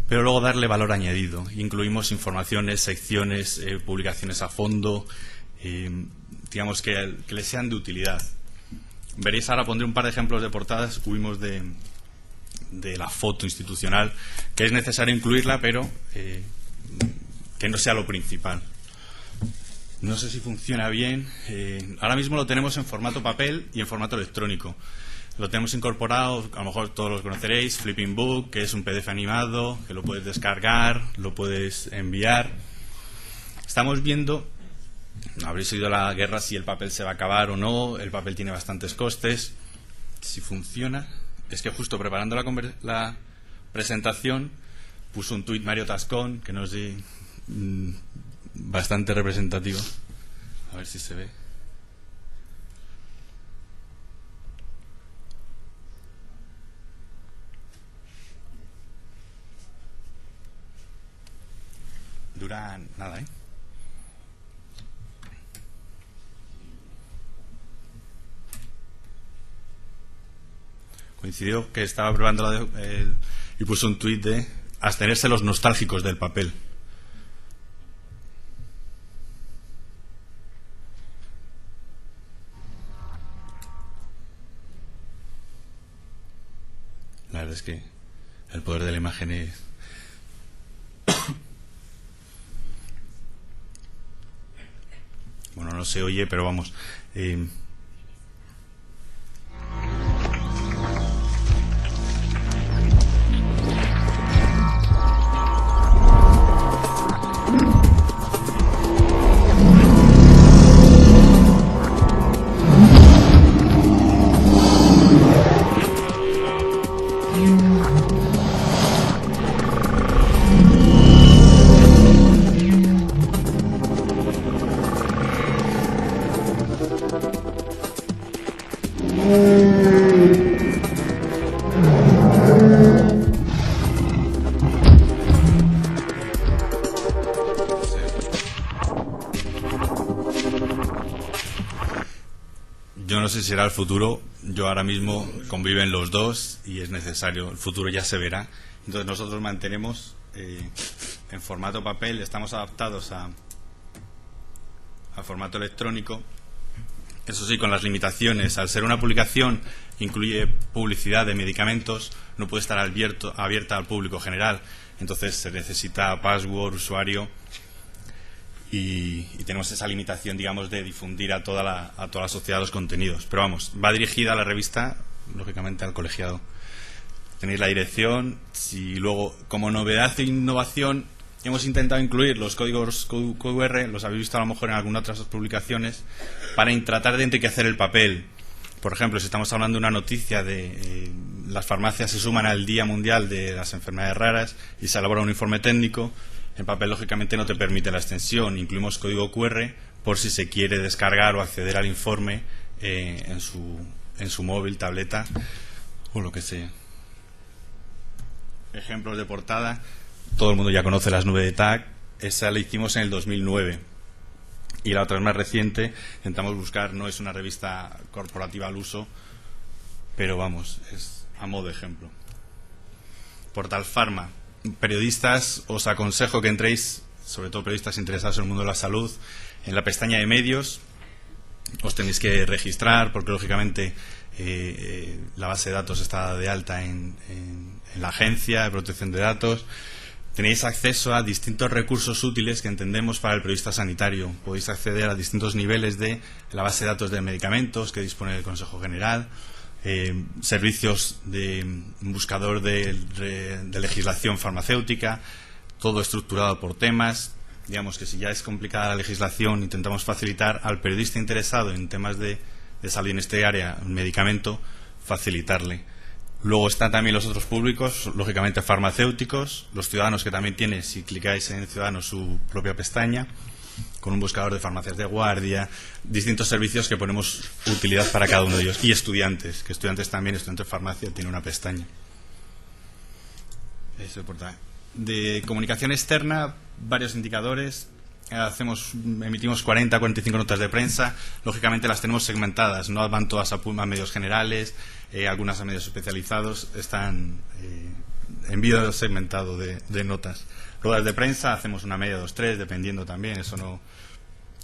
pero luego darle valor añadido. Incluimos informaciones, secciones, publicaciones a fondo, digamos que les sean de utilidad. Veréis, ahora pondré un par de ejemplos de portadas. Huimos de la foto institucional, que es necesario incluirla, pero que no sea lo principal. No sé si funciona bien. Ahora mismo lo tenemos en formato papel y en formato electrónico. Lo tenemos incorporado, a lo mejor todos los conoceréis, Flipping Book, que es un PDF animado, que lo puedes descargar, lo puedes enviar. Estamos viendo, habréis oído la guerra, si el papel se va a acabar o no. El papel tiene bastantes costes. Si funciona, es que justo preparando la presentación puso un tuit Mario Tascón, que no sé, bastante representativo. A ver si se ve. Dura nada, coincidió que estaba probando y puso un tuit de abstenerse los nostálgicos del papel. La verdad es que el poder de la imagen es... Bueno, no se oye, pero vamos... Yo no sé si será el futuro. Yo ahora mismo conviven los dos y es necesario. El futuro ya se verá. Entonces nosotros mantenemos en formato papel. Estamos adaptados a formato electrónico. Eso sí, con las limitaciones. Al ser una publicación incluye publicidad de medicamentos, no puede estar abierta al público general. Entonces se necesita password, usuario. Y tenemos esa limitación, digamos, de difundir a toda la sociedad los contenidos. Pero vamos, va dirigida a la revista, lógicamente al colegiado. Tenéis la dirección. Y luego, como novedad e innovación, hemos intentado incluir los códigos QR, los habéis visto a lo mejor en algunas otras publicaciones, para tratar de enriquecer el papel. Por ejemplo, si estamos hablando de una noticia de las farmacias se suman al Día Mundial de las Enfermedades Raras y se elabora un informe técnico, en papel lógicamente no te permite la extensión. Incluimos código QR por si se quiere descargar o acceder al informe en su móvil, tableta o lo que sea. Ejemplos de portada. Todo el mundo ya conoce las nubes de TAC. Esa la hicimos en el 2009. Y la otra es más reciente. Intentamos buscar, no es una revista corporativa al uso, pero vamos, es a modo de ejemplo. Portal Pharma. Periodistas, os aconsejo que entréis, sobre todo periodistas interesados en el mundo de la salud, en la pestaña de medios. Os tenéis que registrar porque lógicamente la base de datos está de alta en la Agencia de Protección de Datos. Tenéis acceso a distintos recursos útiles que entendemos para el periodista sanitario. Podéis acceder a distintos niveles de la base de datos de medicamentos que dispone el Consejo General, servicios de un buscador de legislación farmacéutica, todo estructurado por temas. Digamos que si ya es complicada la legislación, intentamos facilitar al periodista interesado en temas de salud en este área, un medicamento, facilitarle. Luego están también los otros públicos, lógicamente farmacéuticos, los ciudadanos, que también tiene, si clicáis en Ciudadanos, su propia pestaña, con un buscador de farmacias de guardia, distintos servicios que ponemos utilidad para cada uno de ellos. Y estudiantes, que estudiantes de farmacia, tiene una pestaña. Eso es importante. De comunicación externa, varios indicadores. Emitimos 40-45 notas de prensa. Lógicamente las tenemos segmentadas, no van todas a medios generales, algunas a medios especializados. Están envío segmentado de notas. Ruedas de prensa, hacemos una media 2-3, dependiendo también, eso no.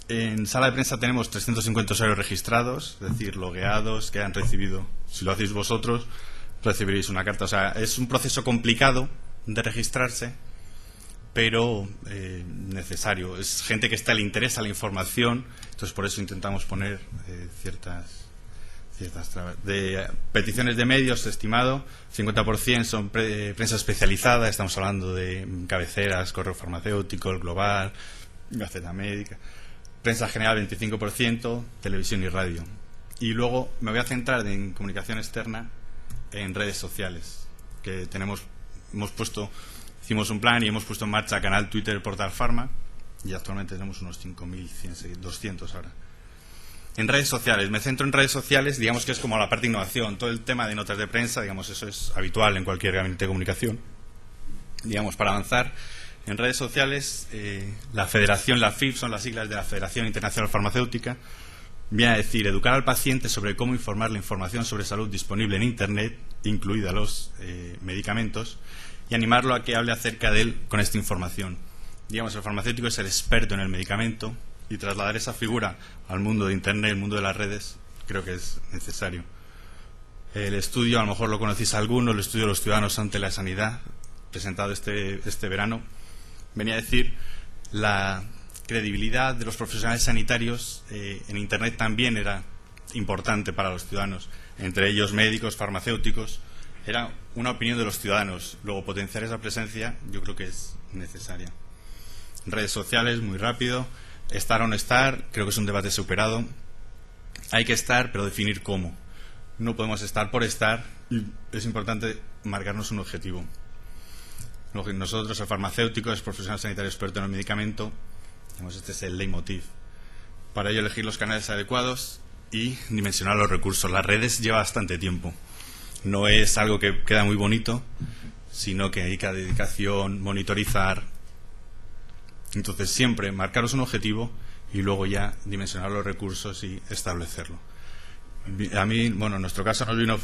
En sala de prensa tenemos 350 usuarios registrados, es decir, logueados, que han recibido. Si lo hacéis vosotros, recibiréis una carta. O sea, es un proceso complicado de registrarse, pero necesario. Es gente que le interesa la información, entonces por eso intentamos poner ciertas trabas. De peticiones de medios, estimado, 50% son prensa especializada. Estamos hablando de cabeceras, Correo Farmacéutico, El Global, Gaceta Médica. Prensa general, 25%, televisión y radio. Y luego me voy a centrar en comunicación externa en redes sociales, que hicimos un plan y hemos puesto en marcha canal Twitter Portal Pharma, y actualmente tenemos unos 5.200 ahora. En redes sociales, me centro en redes sociales, digamos que es como la parte de innovación. Todo el tema de notas de prensa, digamos, eso es habitual en cualquier gabinete de comunicación. Digamos, para avanzar en redes sociales, la federación, la FIF, son las siglas de la Federación Internacional Farmacéutica, viene a decir: educar al paciente sobre cómo informar la información sobre salud disponible en Internet incluida los medicamentos, y animarlo a que hable acerca de él con esta información. Digamos, el farmacéutico es el experto en el medicamento, y trasladar esa figura al mundo de Internet, el mundo de las redes, creo que es necesario. El estudio, a lo mejor lo conocéis alguno, el estudio de los ciudadanos ante la sanidad, presentado este verano, venía a decir la credibilidad de los profesionales sanitarios en Internet también era importante para los ciudadanos, entre ellos médicos, farmacéuticos. Era una opinión de los ciudadanos. Luego, potenciar esa presencia yo creo que es necesaria. Redes sociales, muy rápido. Estar o no estar, creo que es un debate superado. Hay que estar, pero definir cómo. No podemos estar por estar, y es importante marcarnos un objetivo. Nosotros, el farmacéutico, el profesional sanitario experto en el medicamento, este es el leitmotiv. Para ello, elegir los canales adecuados y dimensionar los recursos. Las redes lleva bastante tiempo. No es algo que queda muy bonito, sino que hay que dedicación, monitorizar. Entonces, siempre marcaros un objetivo y luego ya dimensionar los recursos y establecerlo. A mí, bueno, en nuestro caso nos vino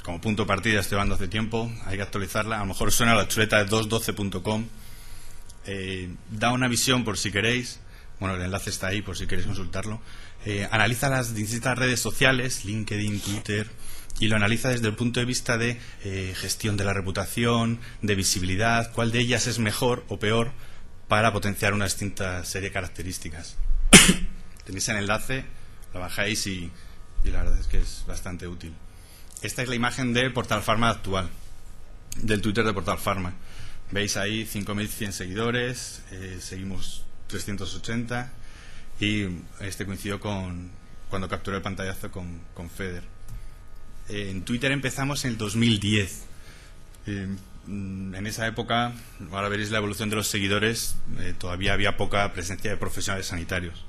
como punto de partida, estoy hablando hace tiempo, hay que actualizarla. A lo mejor suena la chuleta de 212.com. Da una visión por si queréis. Bueno, el enlace está ahí por si queréis consultarlo. Analiza las distintas redes sociales, LinkedIn, Twitter, y lo analiza desde el punto de vista de gestión de la reputación, de visibilidad, cuál de ellas es mejor o peor para potenciar una distinta serie de características. Tenéis el enlace, lo bajáis y la verdad es que es bastante útil. Esta es la imagen de Portal Pharma actual, del Twitter de Portal Pharma. Veis ahí 5.100 seguidores, seguimos 380 y coincidió con cuando capturé el pantallazo con Feder. En Twitter empezamos en el 2010. En esa época, ahora veréis la evolución de los seguidores, todavía había poca presencia de profesionales sanitarios.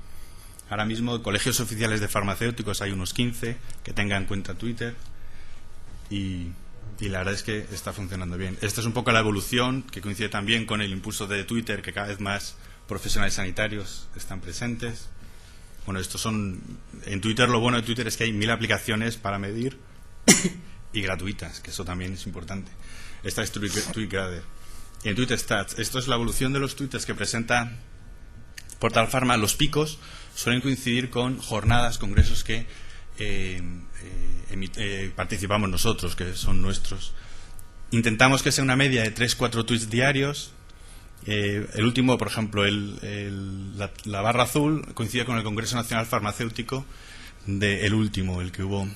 Ahora mismo, colegios oficiales de farmacéuticos hay unos 15 que tengan en cuenta Twitter y la verdad es que está funcionando bien. Esta es un poco la evolución que coincide también con el impulso de Twitter, que cada vez más profesionales sanitarios están presentes. Bueno, en Twitter, lo bueno de Twitter es que hay 1000 aplicaciones para medir y gratuitas, que eso también es importante. Esta es TweetGrader. Y en Twitter Stats, esto es la evolución de los tweets que presenta Portal Pharma. Los picos suelen coincidir con jornadas, congresos que participamos nosotros, que son nuestros. Intentamos que sea una media de 3-4 tweets diarios. El último, por ejemplo, la barra azul coincide con el Congreso Nacional Farmacéutico el último, el que hubo.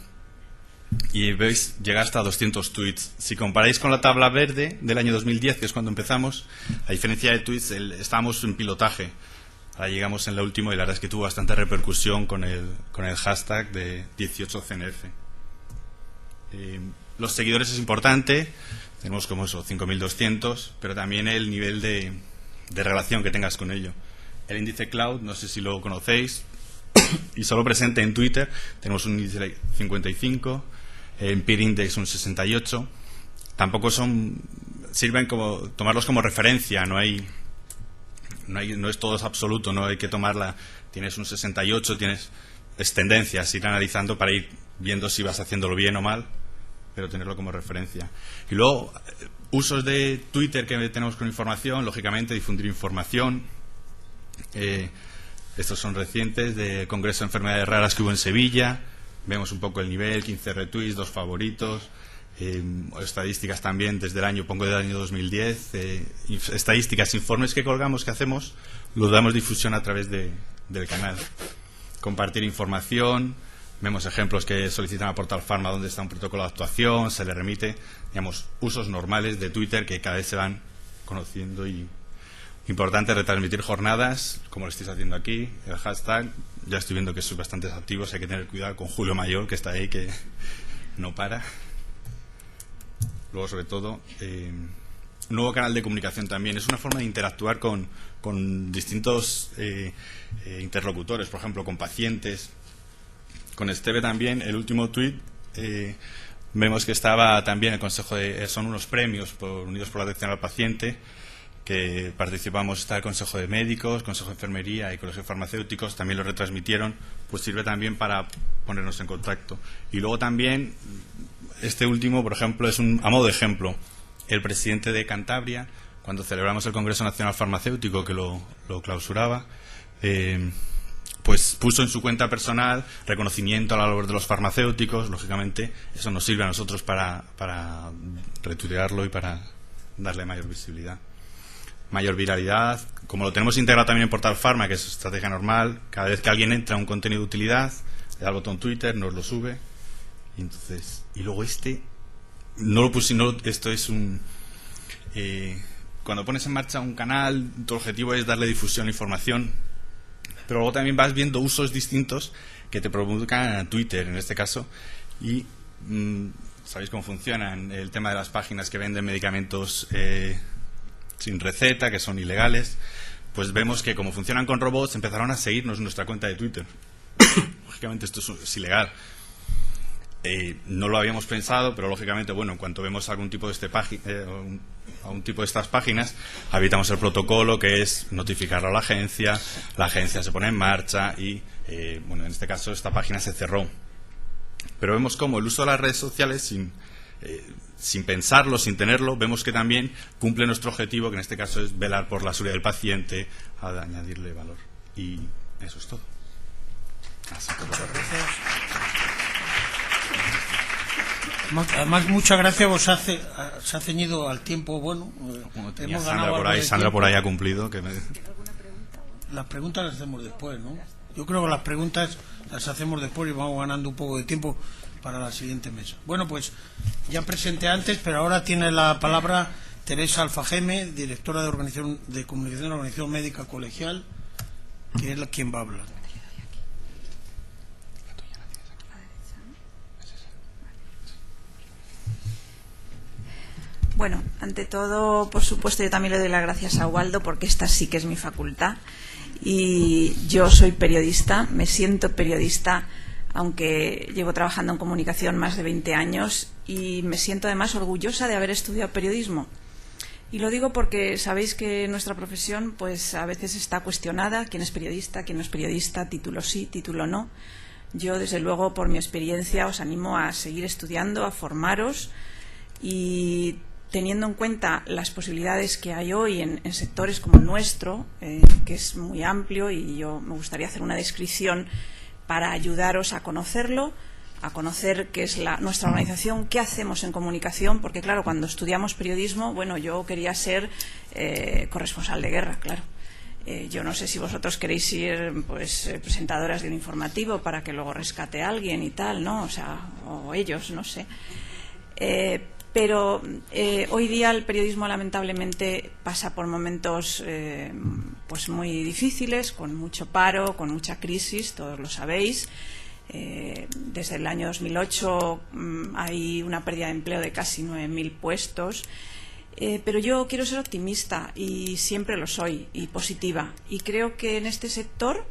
Y veis, llega hasta 200 tweets. Si comparáis con la tabla verde del año 2010, que es cuando empezamos, a diferencia de tweets, estábamos en pilotaje. Ahora llegamos en la última y la verdad es que tuvo bastante repercusión con el hashtag de 18CNF. Los seguidores es importante, tenemos como eso, 5.200, pero también el nivel de relación que tengas con ello. El índice Cloud, no sé si lo conocéis, y solo presente en Twitter, tenemos un índice de 55, en Peer Index un 68. Tampoco sirven como tomarlos como referencia, no es todo absoluto, no hay que tomarla. Tienes un 68, es tendencias, ir analizando para ir viendo si vas haciéndolo bien o mal, pero tenerlo como referencia. Y luego, usos de Twitter que tenemos con información, lógicamente difundir información. Estos son recientes, de Congreso de Enfermedades Raras que hubo en Sevilla. Vemos un poco el nivel, 15 retweets, 2 favoritos. Estadísticas también desde del año 2010. Estadísticas, informes que colgamos, que hacemos, los damos difusión a través del canal. Compartir información. Vemos ejemplos que solicitan a Portal Pharma donde está un protocolo de actuación, se le remite, digamos, usos normales de Twitter que cada vez se van conociendo. Y importante retransmitir jornadas, como lo estáis haciendo aquí, el hashtag. Ya estoy viendo que sois bastante activos, hay que tener cuidado con Julio Mayor, que está ahí, que no para. Luego, sobre todo, nuevo canal de comunicación también. Es una forma de interactuar con distintos interlocutores, por ejemplo, con pacientes. Con Esteve también, el último tuit, vemos que estaba también el Consejo son unos premios unidos por la atención al paciente, que participamos, está el Consejo de Médicos, Consejo de Enfermería y Colegio de Farmacéuticos, también lo retransmitieron, pues sirve también para ponernos en contacto. Y luego también este último, por ejemplo, es a modo de ejemplo. El presidente de Cantabria, cuando celebramos el Congreso Nacional Farmacéutico, que lo clausuraba, pues puso en su cuenta personal reconocimiento a la labor de los farmacéuticos. Lógicamente, eso nos sirve a nosotros para retuitearlo y para darle mayor visibilidad. Mayor viralidad, como lo tenemos integrado también en Portal Pharma, que es estrategia normal, cada vez que alguien entra a un contenido de utilidad, le da al botón Twitter, nos lo sube. Y luego no lo puse, esto es cuando pones en marcha un canal, tu objetivo es darle difusión e información, pero luego también vas viendo usos distintos que te provocan a Twitter, en este caso, y sabéis cómo funcionan el tema de las páginas que venden medicamentos sin receta, que son ilegales. Pues vemos que como funcionan con robots, empezaron a seguirnos en nuestra cuenta de Twitter. Lógicamente esto es ilegal. No lo habíamos pensado, pero lógicamente, bueno, en cuanto vemos algún tipo de algún tipo de estas páginas, habilitamos el protocolo, que es notificarlo a la agencia se pone en marcha y, bueno, en este caso esta página se cerró. Pero vemos cómo el uso de las redes sociales, sin pensarlo, sin tenerlo, vemos que también cumple nuestro objetivo, que en este caso es velar por la seguridad del paciente, añadirle valor. Y eso es todo. Así que además, muchas gracias, vos se ha ceñido al tiempo. Bueno, hemos ganado Sandra por ahí ha cumplido. Las preguntas las hacemos después, ¿no? Yo creo que las preguntas las hacemos después y vamos ganando un poco de tiempo para la siguiente mesa. Bueno, pues ya presenté antes, pero ahora tiene la palabra Teresa Alfajeme, directora de Comunicación de la Organización Médica Colegial, que es quien va a hablar. Bueno, ante todo, por supuesto, yo también le doy las gracias a Ubaldo, porque esta sí que es mi facultad. Y yo soy periodista, me siento periodista, aunque llevo trabajando en comunicación más de 20 años, y me siento además orgullosa de haber estudiado periodismo. Y lo digo porque sabéis que nuestra profesión pues a veces está cuestionada: quién es periodista, quién no es periodista, título sí, título no. Yo, desde luego, por mi experiencia, os animo a seguir estudiando, a formaros, y teniendo en cuenta las posibilidades que hay hoy en sectores como el nuestro, que es muy amplio, y yo me gustaría hacer una descripción para ayudaros a conocerlo, a conocer qué es nuestra organización, qué hacemos en comunicación, porque claro, cuando estudiamos periodismo, bueno, yo quería ser corresponsal de guerra, claro. Yo no sé si vosotros queréis ser pues presentadoras de un informativo para que luego rescate a alguien y tal, ¿no? O sea, o ellos, no sé. Pero hoy día el periodismo lamentablemente pasa por momentos pues muy difíciles, con mucho paro, con mucha crisis, todos lo sabéis. Desde el año 2008 hay una pérdida de empleo de casi 9.000 puestos. Pero yo quiero ser optimista, y siempre lo soy, y positiva. Y creo que en este sector,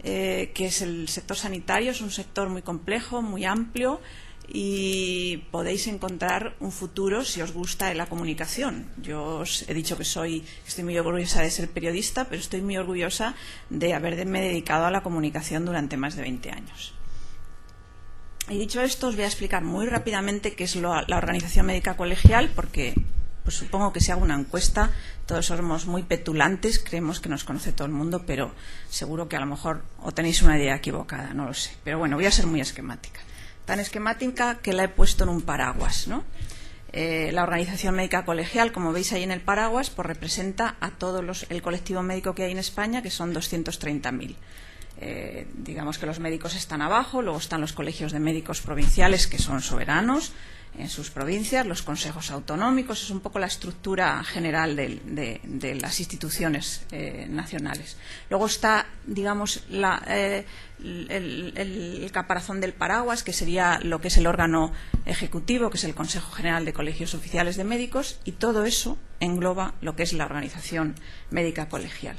que es el sector sanitario, es un sector muy complejo, muy amplio, y podéis encontrar un futuro si os gusta la comunicación. Yo os he dicho que estoy muy orgullosa de ser periodista, pero estoy muy orgullosa de haberme dedicado a la comunicación durante más de 20 años. Y dicho esto, os voy a explicar muy rápidamente qué es la Organización Médica Colegial, porque pues supongo que si hago una encuesta todos somos muy petulantes, creemos que nos conoce todo el mundo, pero seguro que a lo mejor o tenéis una idea equivocada, no lo sé. Pero bueno, voy a ser muy esquemática. Tan esquemática que la he puesto en un paraguas, ¿no? La Organización Médica Colegial, como veis ahí en el paraguas, pues representa a todo el colectivo médico que hay en España, que son 230.000. Digamos que los médicos están abajo, luego están los colegios de médicos provinciales, que son soberanos en sus provincias, los consejos autonómicos, es un poco la estructura general de las instituciones nacionales. Luego está, digamos, el caparazón del paraguas, que sería lo que es el órgano ejecutivo, que es el Consejo General de Colegios Oficiales de Médicos, y todo eso engloba lo que es la Organización Médica Colegial.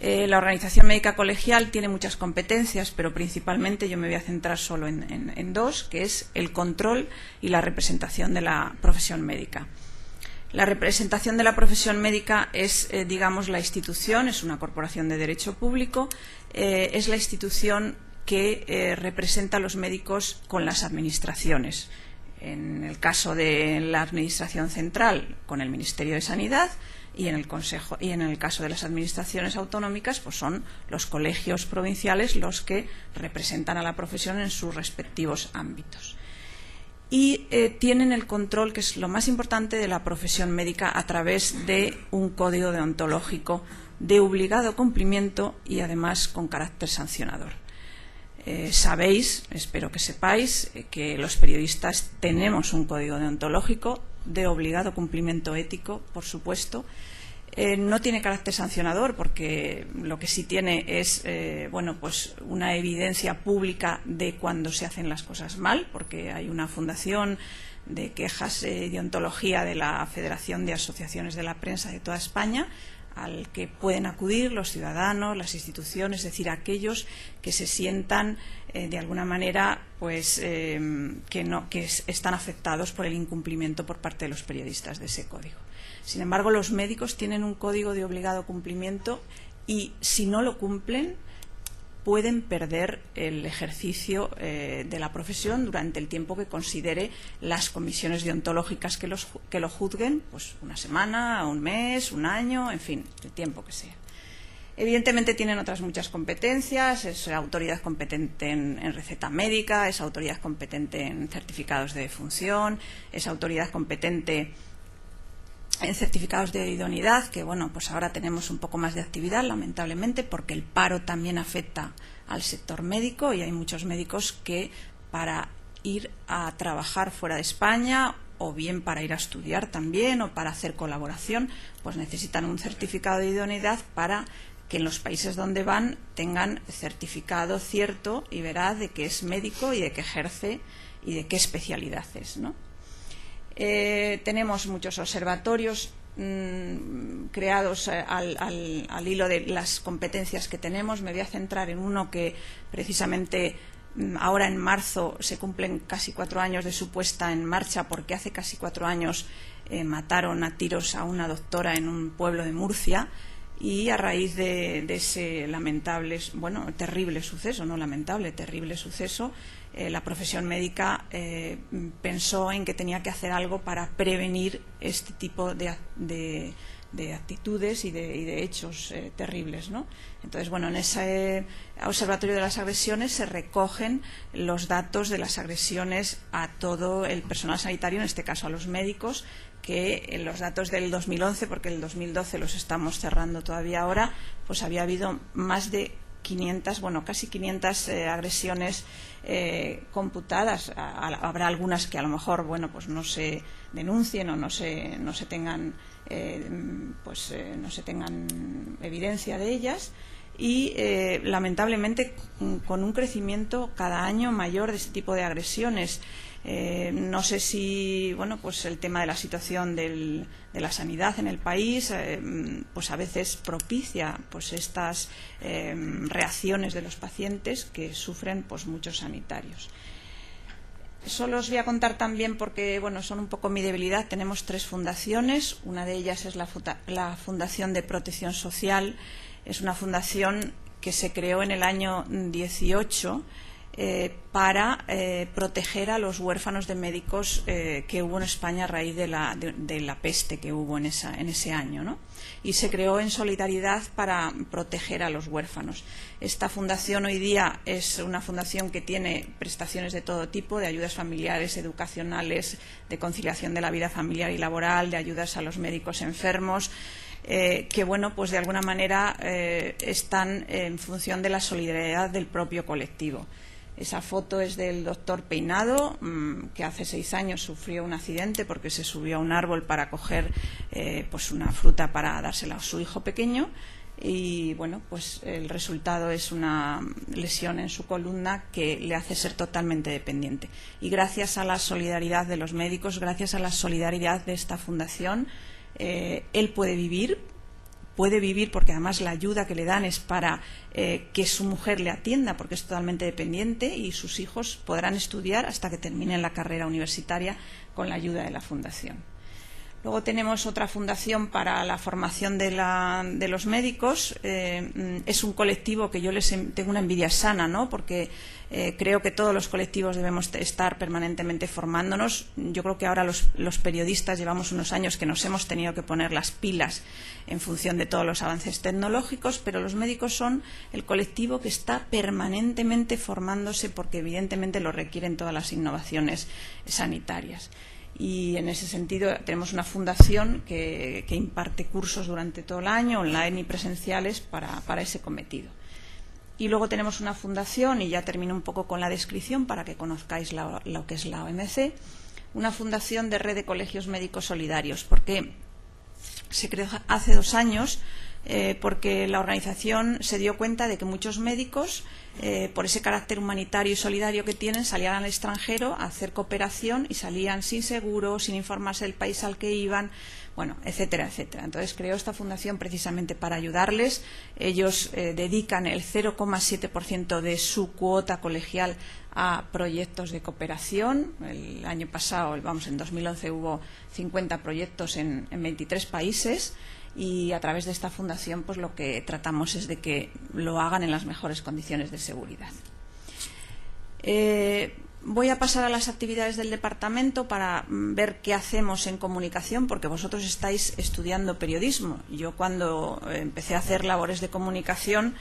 La Organización Médica Colegial tiene muchas competencias, pero principalmente yo me voy a centrar solo en dos, que es el control y la representación de la profesión médica. La representación de la profesión médica es, digamos, la institución, es una corporación de derecho público, es la institución que representa a los médicos con las administraciones. En el caso de la Administración Central, con el Ministerio de Sanidad, y en el caso de las administraciones autonómicas, pues son los colegios provinciales los que representan a la profesión en sus respectivos ámbitos. Y tienen el control, que es lo más importante, de la profesión médica a través de un código deontológico de obligado cumplimiento y además con carácter sancionador. Sabéis, espero que sepáis, que los periodistas tenemos un código deontológico de obligado cumplimiento ético, por supuesto. No tiene carácter sancionador, porque lo que sí tiene es pues una evidencia pública de cuando se hacen las cosas mal, porque hay una fundación de quejas de deontología de la Federación de Asociaciones de la Prensa de toda España, al que pueden acudir los ciudadanos, las instituciones, es decir, aquellos que se sientan de alguna manera pues que están afectados por el incumplimiento por parte de los periodistas de ese código. Sin embargo, los médicos tienen un código de obligado cumplimiento y, si no lo cumplen, pueden perder el ejercicio de la profesión durante el tiempo que considere las comisiones deontológicas que lo juzguen, pues una semana, un mes, un año, en fin, el tiempo que sea. Evidentemente tienen otras muchas competencias, es autoridad competente en receta médica, es autoridad competente en certificados de defunción, es autoridad competente en certificados de idoneidad, que bueno, pues ahora tenemos un poco más de actividad, lamentablemente, porque el paro también afecta al sector médico y hay muchos médicos que para ir a trabajar fuera de España, o bien para ir a estudiar también, o para hacer colaboración, pues necesitan un certificado de idoneidad para que en los países donde van tengan certificado cierto y veraz de que es médico y de que ejerce y de qué especialidad es, ¿no? Tenemos muchos observatorios creados al hilo de las competencias que tenemos. Me voy a centrar en uno que precisamente ahora en marzo se cumplen casi 4 años de su puesta en marcha, porque hace casi 4 años mataron a tiros a una doctora en un pueblo de Murcia, y a raíz de ese lamentable, terrible suceso, no lamentable, terrible suceso, la profesión médica pensó en que tenía que hacer algo para prevenir este tipo de actitudes y de hechos terribles, ¿no? Entonces, en ese observatorio de las agresiones se recogen los datos de las agresiones a todo el personal sanitario, en este caso a los médicos, que en los datos del 2011, porque el 2012 los estamos cerrando todavía ahora, pues había habido más de 500, casi 500 agresiones computadas. Habrá algunas que a lo mejor, pues no se denuncien o no se tengan evidencia de ellas, y lamentablemente con un crecimiento cada año mayor de este tipo de agresiones. No sé si el tema de la situación de la sanidad en el país pues a veces propicia estas reacciones de los pacientes que sufren muchos sanitarios. Solo os voy a contar también, porque son un poco mi debilidad. Tenemos 3 fundaciones. Una de ellas es la Fundación de Protección Social. Es una fundación que se creó en el año 18 para proteger a los huérfanos de médicos que hubo en España a raíz de la peste que hubo en ese año, ¿no? Y se creó en solidaridad para proteger a los huérfanos. Esta fundación hoy día es una fundación que tiene prestaciones de todo tipo, de ayudas familiares, educacionales, de conciliación de la vida familiar y laboral, de ayudas a los médicos enfermos, que de alguna manera están en función de la solidaridad del propio colectivo. Esa foto es del doctor Peinado, que hace 6 años sufrió un accidente porque se subió a un árbol para coger una fruta para dársela a su hijo pequeño, y el resultado es una lesión en su columna que le hace ser totalmente dependiente. Y gracias a la solidaridad de los médicos, gracias a la solidaridad de esta fundación, él puede vivir porque además la ayuda que le dan es para que su mujer le atienda, porque es totalmente dependiente, y sus hijos podrán estudiar hasta que terminen la carrera universitaria con la ayuda de la fundación. Luego tenemos otra fundación para la formación de los médicos. Es un colectivo que yo tengo una envidia sana, ¿no? Porque creo que todos los colectivos debemos estar permanentemente formándonos. Yo creo que ahora los periodistas llevamos unos años que nos hemos tenido que poner las pilas en función de todos los avances tecnológicos, pero los médicos son el colectivo que está permanentemente formándose porque evidentemente lo requieren todas las innovaciones sanitarias. Y en ese sentido tenemos una fundación que imparte cursos durante todo el año, online y presenciales, para ese cometido. Y luego tenemos una fundación, y ya termino un poco con la descripción para que conozcáis lo que es la OMC, una fundación de red de colegios médicos solidarios, porque se creó hace 2 años porque la organización se dio cuenta de que muchos médicos, por ese carácter humanitario y solidario que tienen, salían al extranjero a hacer cooperación y salían sin seguro, sin informarse del país al que iban, bueno, etcétera, etcétera. Entonces creó esta fundación precisamente para ayudarles. Ellos dedican el 0,7% de su cuota colegial a proyectos de cooperación. El año pasado, en 2011, hubo 50 proyectos en 23 países. Y a través de esta fundación pues lo que tratamos es de que lo hagan en las mejores condiciones de seguridad. Voy a pasar a las actividades del departamento para ver qué hacemos en comunicación, porque vosotros estáis estudiando periodismo. Yo cuando empecé a hacer labores de comunicación,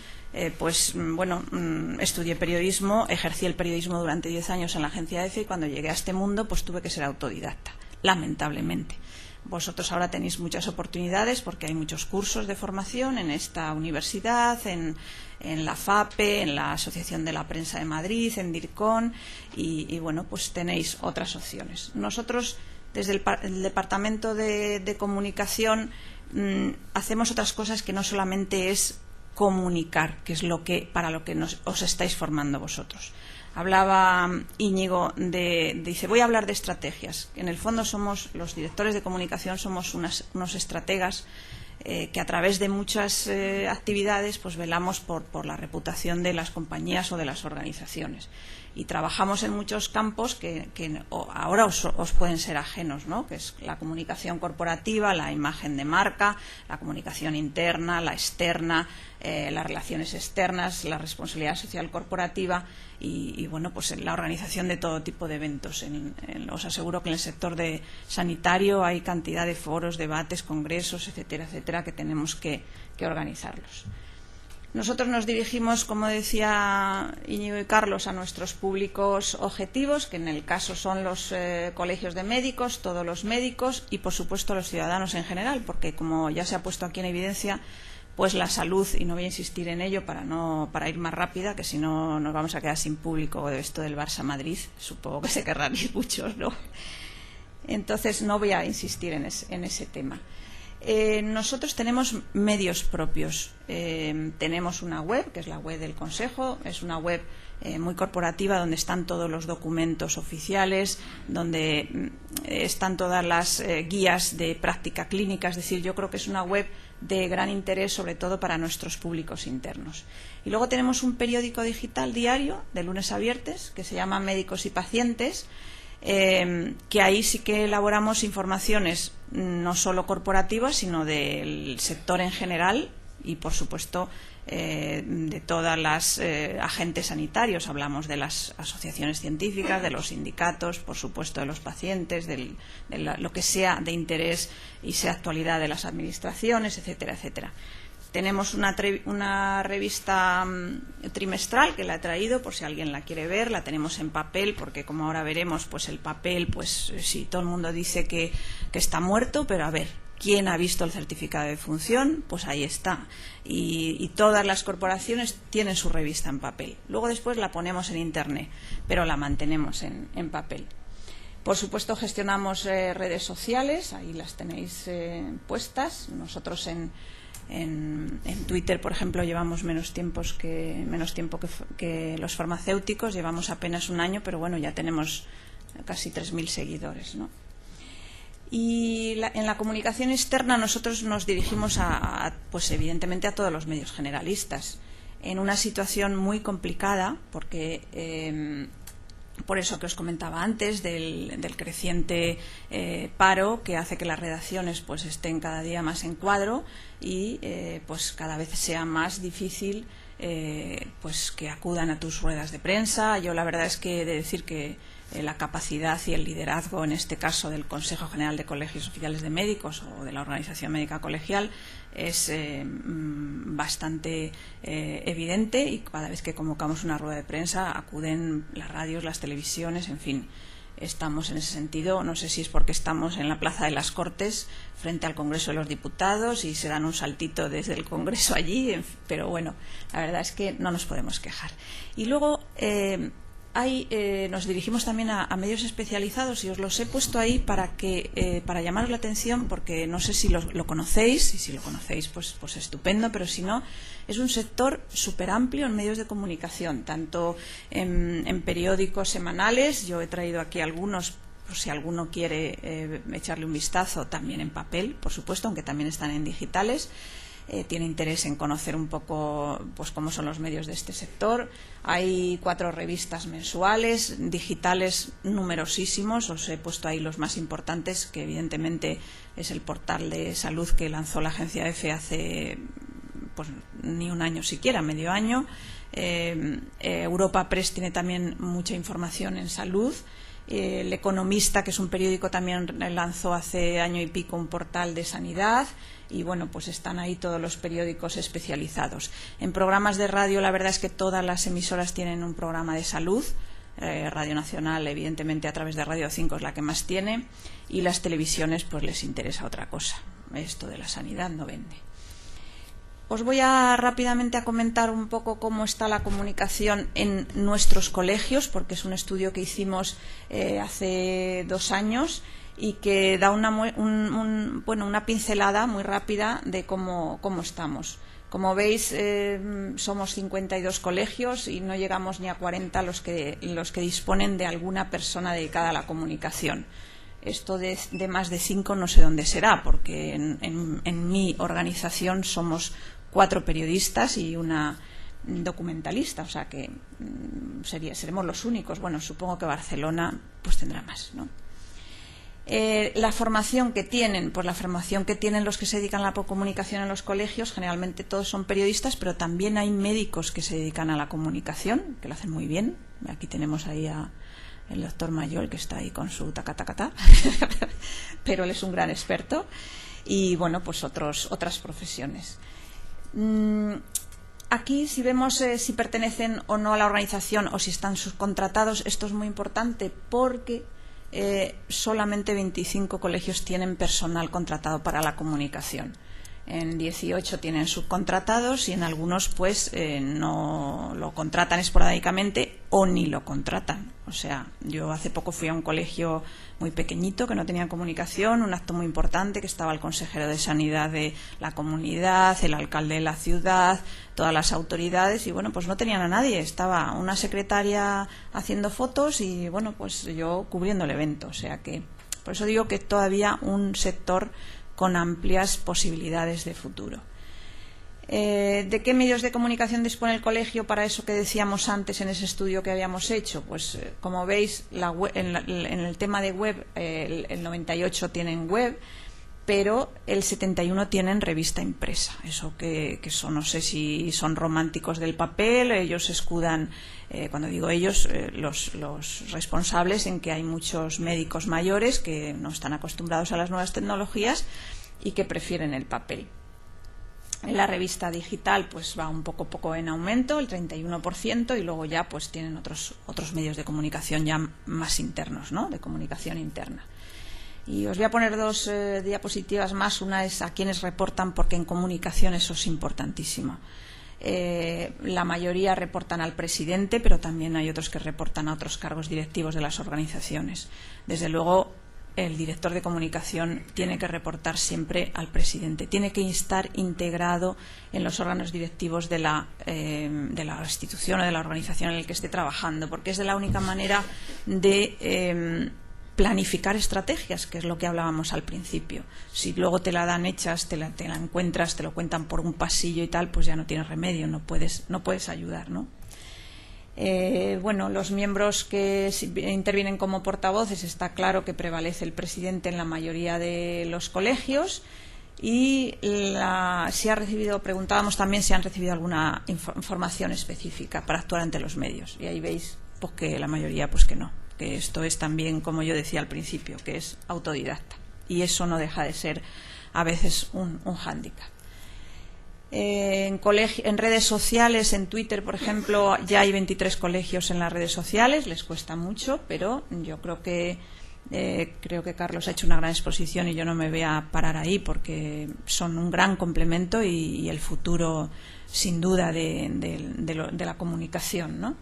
estudié periodismo, ejercí el periodismo durante 10 años en la agencia EFE, y cuando llegué a este mundo pues tuve que ser autodidacta, lamentablemente. Vosotros ahora tenéis muchas oportunidades porque hay muchos cursos de formación en esta universidad, en la FAPE, en la Asociación de la Prensa de Madrid, en DIRCON y pues tenéis otras opciones. Nosotros, desde el Departamento de Comunicación, hacemos otras cosas que no solamente es comunicar, que es para lo que os estáis formando vosotros. Hablaba Íñigo dice, voy a hablar de estrategias. En el fondo los directores de comunicación somos unos estrategas que a través de muchas actividades pues velamos por la reputación de las compañías o de las organizaciones. Y trabajamos en muchos campos que ahora os pueden ser ajenos, ¿no? Que es la comunicación corporativa, la imagen de marca, la comunicación interna, la externa, las relaciones externas, la responsabilidad social corporativa y pues en la organización de todo tipo de eventos. Os aseguro que en el sector sanitario hay cantidad de foros, debates, congresos, etcétera, etcétera, que tenemos que organizarlos. Nosotros nos dirigimos, como decía Íñigo y Carlos, a nuestros públicos objetivos, que en el caso son los colegios de médicos, todos los médicos y, por supuesto, los ciudadanos en general, porque, como ya se ha puesto aquí en evidencia, pues la salud, y no voy a insistir en ello para ir más rápida, que si no nos vamos a quedar sin público de esto del Barça-Madrid, supongo que se querrán ir muchos, ¿no? Entonces no voy a insistir en ese tema. Nosotros tenemos medios propios. Tenemos una web, que es la web del Consejo, es una web muy corporativa donde están todos los documentos oficiales, donde están todas las guías de práctica clínica, es decir, yo creo que es una web de gran interés, sobre todo para nuestros públicos internos. Y luego tenemos un periódico digital diario, de lunes a viernes, que se llama Médicos y Pacientes, que ahí sí que elaboramos informaciones no solo corporativas, sino del sector en general y, por supuesto, de todas las agentes sanitarios. Hablamos de las asociaciones científicas, de los sindicatos, por supuesto de los pacientes, de lo que sea de interés y sea actualidad de las administraciones, etcétera, etcétera. Tenemos una revista trimestral que la he traído por si alguien la quiere ver. La tenemos en papel porque, como ahora veremos, pues el papel, pues sí, todo el mundo dice que está muerto, pero a ver, ¿quién ha visto el certificado de función? Pues ahí está. Y todas las corporaciones tienen su revista en papel. Luego después la ponemos en Internet, pero la mantenemos en papel. Por supuesto, gestionamos redes sociales, ahí las tenéis puestas. Nosotros en Twitter, por ejemplo, llevamos menos tiempo que los farmacéuticos. Llevamos apenas un año, pero bueno, ya tenemos casi 3.000 seguidores, ¿no? Y en la comunicación externa nosotros nos dirigimos pues evidentemente a todos los medios generalistas, en una situación muy complicada porque por eso que os comentaba antes del creciente paro, que hace que las redacciones pues estén cada día más en cuadro y pues cada vez sea más difícil pues que acudan a tus ruedas de prensa. Yo la verdad es que he de decir que la capacidad y el liderazgo, en este caso del Consejo General de Colegios Oficiales de Médicos o de la Organización Médica Colegial, es bastante evidente, y cada vez que convocamos una rueda de prensa acuden las radios, las televisiones, en fin. Estamos en ese sentido, no sé si es porque estamos en la Plaza de las Cortes frente al Congreso de los Diputados y se dan un saltito desde el Congreso allí, pero bueno, la verdad es que no nos podemos quejar. Y luego nos dirigimos también a medios especializados, y os los he puesto ahí para llamaros la atención, porque no sé si lo conocéis, y si lo conocéis pues estupendo, pero si no, es un sector súper amplio en medios de comunicación, tanto en periódicos semanales. Yo he traído aquí algunos, por si alguno quiere echarle un vistazo, también en papel, por supuesto, aunque también están en digitales. Tiene interés en conocer un poco pues cómo son los medios de este sector. Hay 4 revistas mensuales, digitales numerosísimos. Os he puesto ahí los más importantes, que evidentemente es el portal de salud que lanzó la agencia EFE hace pues ni un año siquiera, medio año. Europa Press tiene también mucha información en salud. El Economista, que es un periódico, también lanzó hace año y pico un portal de sanidad. Y bueno, pues están ahí todos los periódicos especializados. En programas de radio, la verdad es que todas las emisoras tienen un programa de salud. Radio Nacional, evidentemente, a través de Radio 5 es la que más tiene, y las televisiones pues les interesa otra cosa. Esto de la sanidad no vende. Os voy rápidamente a comentar un poco cómo está la comunicación en nuestros colegios, porque es un estudio que hicimos hace 2 años y que da una pincelada muy rápida de cómo estamos. Como veis, somos 52 colegios y no llegamos ni a 40 los que disponen de alguna persona dedicada a la comunicación. Esto de más de 5 no sé dónde será, porque en mi organización somos 4 periodistas y una documentalista, o sea que seremos los únicos. Bueno, supongo que Barcelona pues tendrá más, ¿no? La formación que tienen, pues la formación que tienen los que se dedican a la comunicación en los colegios, generalmente todos son periodistas, pero también hay médicos que se dedican a la comunicación, que lo hacen muy bien. Aquí tenemos ahí el doctor Mayol, que está ahí con su tacatacatá, pero él es un gran experto. Y bueno, pues otras profesiones. Aquí, si vemos si pertenecen o no a la organización o si están subcontratados, esto es muy importante porque solamente 25 colegios tienen personal contratado para la comunicación. En 18 tienen subcontratados y en algunos pues no lo contratan esporádicamente o ni lo contratan. O sea, yo hace poco fui a un colegio muy pequeñito que no tenía comunicación, un acto muy importante, que estaba el consejero de Sanidad de la comunidad, el alcalde de la ciudad, todas las autoridades, y bueno, pues no tenían a nadie. Estaba una secretaria haciendo fotos y bueno, pues yo cubriendo el evento. O sea que, por eso digo que todavía un sector con amplias posibilidades de futuro. ¿De qué medios de comunicación dispone el colegio para eso que decíamos antes en ese estudio que habíamos hecho? Pues como veis, en el tema de web, el 98 tienen web, pero el 71 tienen revista impresa. Eso que son, no sé si son románticos del papel. Ellos escudan, cuando digo ellos, los responsables, en que hay muchos médicos mayores que no están acostumbrados a las nuevas tecnologías y que prefieren el papel. En la revista digital pues va un poco en aumento, el 31%, y luego ya pues tienen otros medios de comunicación ya más internos, ¿no? De comunicación interna. Y os voy a poner 2 diapositivas más. Una es a quienes reportan, porque en comunicación eso es importantísimo. La mayoría reportan al presidente, pero también hay otros que reportan a otros cargos directivos de las organizaciones. Desde luego, el director de comunicación tiene que reportar siempre al presidente, tiene que estar integrado en los órganos directivos de la institución o de la organización en la que esté trabajando, porque es de la única manera de planificar estrategias, que es lo que hablábamos al principio. Si luego te la dan hechas, te la encuentras, te lo cuentan por un pasillo y tal, pues ya no tienes remedio, no puedes ayudar, ¿no? Bueno, los miembros que intervienen como portavoces, está claro que prevalece el presidente en la mayoría de los colegios. Y si ha recibido, preguntábamos también si han recibido alguna información específica para actuar ante los medios. Y ahí veis pues, que la mayoría pues que no, que esto es también, como yo decía al principio, que es autodidacta. Y eso no deja de ser a veces un hándicap. En redes sociales, en Twitter, por ejemplo, ya hay 23 colegios en las redes sociales, les cuesta mucho, pero yo creo que Carlos ha hecho una gran exposición y yo no me voy a parar ahí porque son un gran complemento y el futuro, sin duda, de la comunicación, ¿no?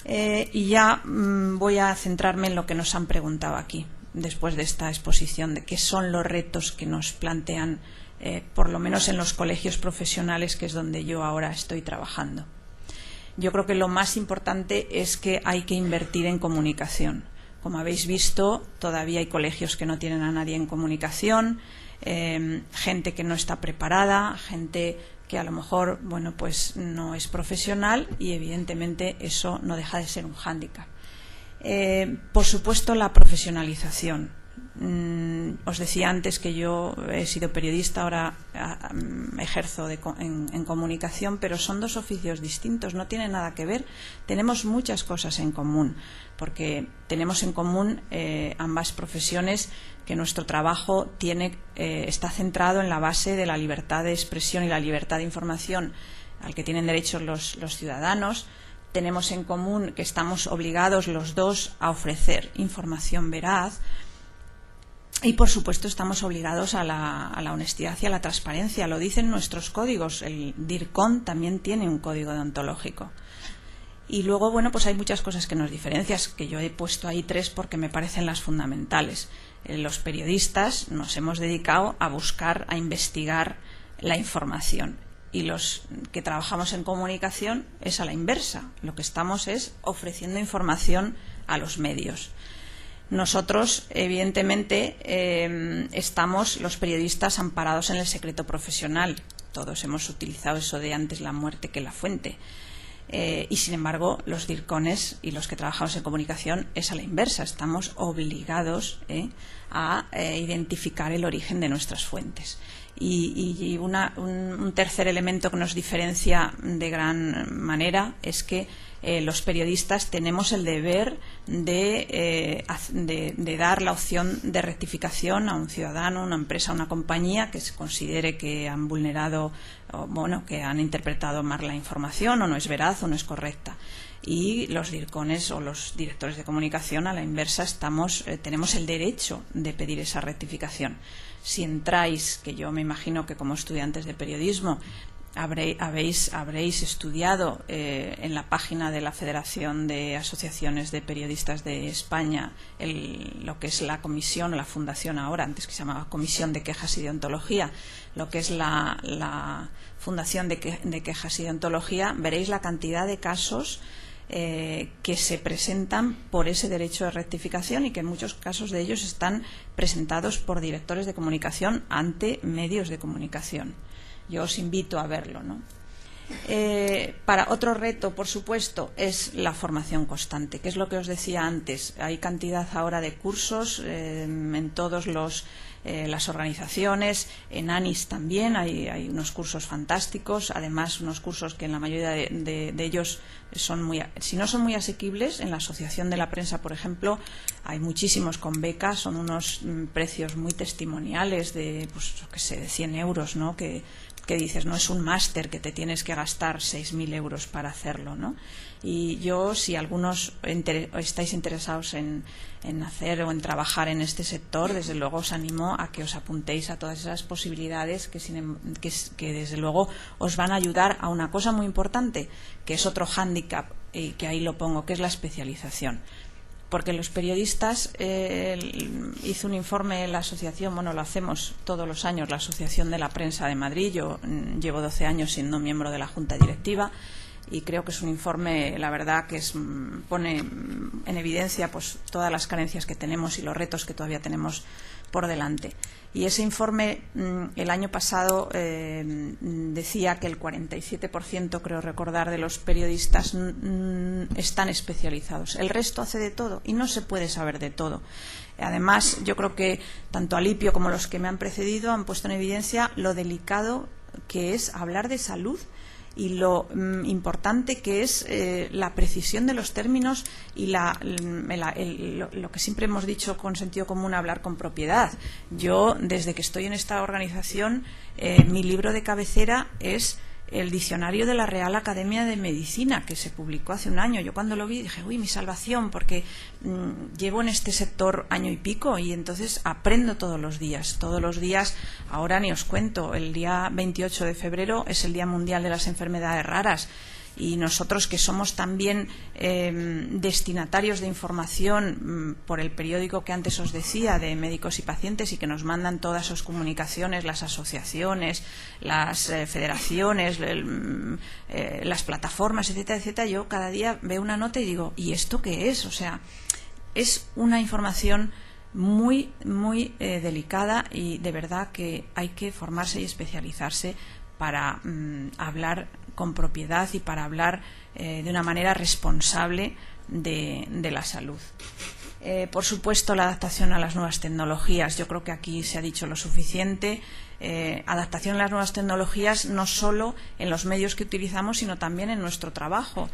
Y ya voy a centrarme en lo que nos han preguntado aquí, después de esta exposición, de qué son los retos que nos plantean, por lo menos en los colegios profesionales, que es donde yo ahora estoy trabajando. Yo creo que lo más importante es que hay que invertir en comunicación. Como habéis visto, todavía hay colegios que no tienen a nadie en comunicación, gente que no está preparada, gente que a lo mejor, bueno, pues no es profesional y evidentemente eso no deja de ser un hándicap. Por supuesto, la profesionalización. Os decía antes que yo he sido periodista, ahora ejerzo en comunicación, pero son dos oficios distintos, no tienen nada que ver. Tenemos muchas cosas en común, porque tenemos en común ambas profesiones que nuestro trabajo está centrado en la base de la libertad de expresión y la libertad de información al que tienen derecho los ciudadanos. Tenemos en común que estamos obligados los dos a ofrecer información veraz. Y, por supuesto, estamos obligados a la honestidad y a la transparencia. Lo dicen nuestros códigos. El DIRCON también tiene un código deontológico. Y luego, bueno, pues hay muchas cosas que nos diferencian, que yo he puesto ahí 3 porque me parecen las fundamentales. Los periodistas nos hemos dedicado a buscar, a investigar la información. Y los que trabajamos en comunicación es a la inversa. Lo que estamos es ofreciendo información a los medios. Nosotros, evidentemente, estamos los periodistas amparados en el secreto profesional. Todos hemos utilizado eso de antes la muerte que la fuente. Y, sin embargo, los DIRCONes y los que trabajamos en comunicación es a la inversa. Estamos obligados a identificar el origen de nuestras fuentes. Y un tercer elemento que nos diferencia de gran manera es que los periodistas tenemos el deber de dar la opción de rectificación a un ciudadano, a una empresa, a una compañía que se considere que han vulnerado, que han interpretado mal la información o no es veraz o no es correcta. Y los DIRCONes o los directores de comunicación, a la inversa, tenemos el derecho de pedir esa rectificación. Si entráis, que yo me imagino que como estudiantes de periodismo habréis estudiado en la página de la Federación de Asociaciones de Periodistas de España lo que es la comisión o la fundación ahora, antes que se llamaba Comisión de Quejas y Deontología, lo que es la Fundación de Quejas y Deontología, veréis la cantidad de casos que se presentan por ese derecho de rectificación y que en muchos casos de ellos están presentados por directores de comunicación ante medios de comunicación. Yo os invito a verlo, ¿no? Para otro reto, por supuesto, es la formación constante, que es lo que os decía antes. Hay cantidad ahora de cursos en todos las organizaciones, en ANIS también hay unos cursos fantásticos, además unos cursos que en la mayoría de ellos si no son muy asequibles, en la Asociación de la Prensa, por ejemplo, hay muchísimos con becas, son unos precios muy testimoniales de, pues, yo qué sé, de 100 euros, ¿no? Que dices, no es un máster que te tienes que gastar 6.000 euros para hacerlo, ¿no? Y yo, si algunos estáis interesados en hacer o en trabajar en este sector, desde luego os animo a que os apuntéis a todas esas posibilidades que desde luego os van a ayudar a una cosa muy importante, que es otro hándicap, y que ahí lo pongo, que es la especialización. Porque los periodistas, hizo un informe la asociación, lo hacemos todos los años, la Asociación de la Prensa de Madrid. Yo llevo 12 años siendo miembro de la Junta Directiva y creo que es un informe, la verdad, que pone en evidencia pues todas las carencias que tenemos y los retos que todavía tenemos por delante. Y ese informe el año pasado decía que el 47%, creo recordar, de los periodistas están especializados. El resto hace de todo y no se puede saber de todo. Además, yo creo que tanto Alipio como los que me han precedido han puesto en evidencia lo delicado que es hablar de salud y lo importante que es la precisión de los términos y lo que siempre hemos dicho con sentido común, hablar con propiedad. Yo, desde que estoy en esta organización, mi libro de cabecera es el diccionario de la Real Academia de Medicina, que se publicó hace un año. Yo cuando lo vi dije, uy, mi salvación, porque llevo en este sector año y pico y entonces aprendo todos los días. Todos los días, ahora ni os cuento, el día 28 de febrero es el Día Mundial de las Enfermedades Raras. Y nosotros, que somos también destinatarios de información por el periódico que antes os decía, de Médicos y Pacientes, y que nos mandan todas sus comunicaciones, las asociaciones, las federaciones, las plataformas, etcétera, etcétera, yo cada día veo una nota y digo, ¿y esto qué es? O sea, es una información muy, muy delicada, y de verdad que hay que formarse y especializarse para hablar con propiedad y para hablar de una manera responsable de la salud. Por supuesto, la adaptación a las nuevas tecnologías. Yo creo que aquí se ha dicho lo suficiente. Adaptación a las nuevas tecnologías no solo en los medios que utilizamos, sino también en nuestro trabajo.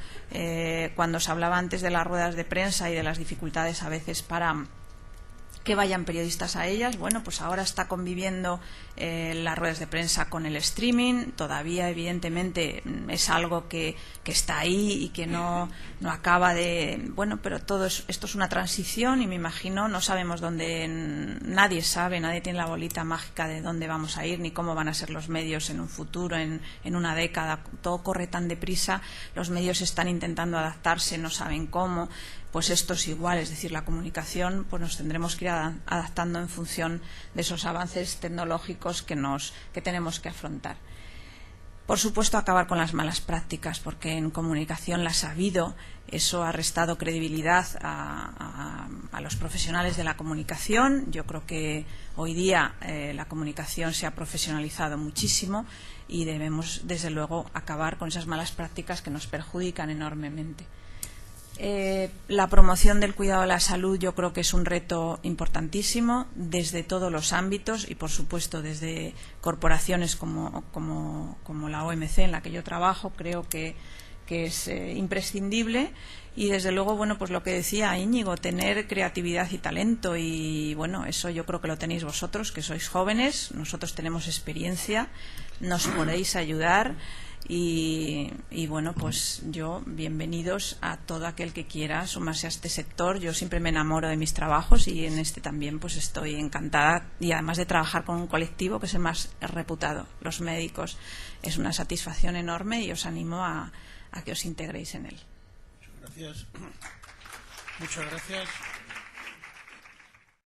Cuando se hablaba antes de las ruedas de prensa y de las dificultades a veces para que vayan periodistas a ellas, bueno, pues ahora está conviviendo las ruedas de prensa con el streaming. Todavía, evidentemente, es algo que está ahí y que no acaba de... Bueno, pero esto es una transición, y me imagino, no sabemos dónde, nadie tiene la bolita mágica de dónde vamos a ir ni cómo van a ser los medios en un futuro, en una década. Todo corre tan deprisa, los medios están intentando adaptarse, no saben cómo. Pues esto es igual, es decir, la comunicación, pues nos tendremos que ir adaptando en función de esos avances tecnológicos que tenemos que afrontar. Por supuesto, acabar con las malas prácticas, porque en comunicación las ha habido. Eso ha restado credibilidad a los profesionales de la comunicación. Yo creo que hoy día la comunicación se ha profesionalizado muchísimo y debemos, desde luego, acabar con esas malas prácticas que nos perjudican enormemente. La promoción del cuidado de la salud, yo creo que es un reto importantísimo desde todos los ámbitos, y por supuesto desde corporaciones como la OMC, en la que yo trabajo. Creo que es imprescindible. Y desde luego, bueno, pues lo que decía Íñigo, tener creatividad y talento, y bueno, eso yo creo que lo tenéis vosotros, que sois jóvenes. Nosotros tenemos experiencia, nos podéis ayudar. Y bueno, pues bienvenidos a todo aquel que quiera sumarse a este sector. Yo siempre me enamoro de mis trabajos, y en este también pues estoy encantada, y además de trabajar con un colectivo que es el más reputado, los médicos, es una satisfacción enorme, y os animo a que os integréis en él. Muchas gracias.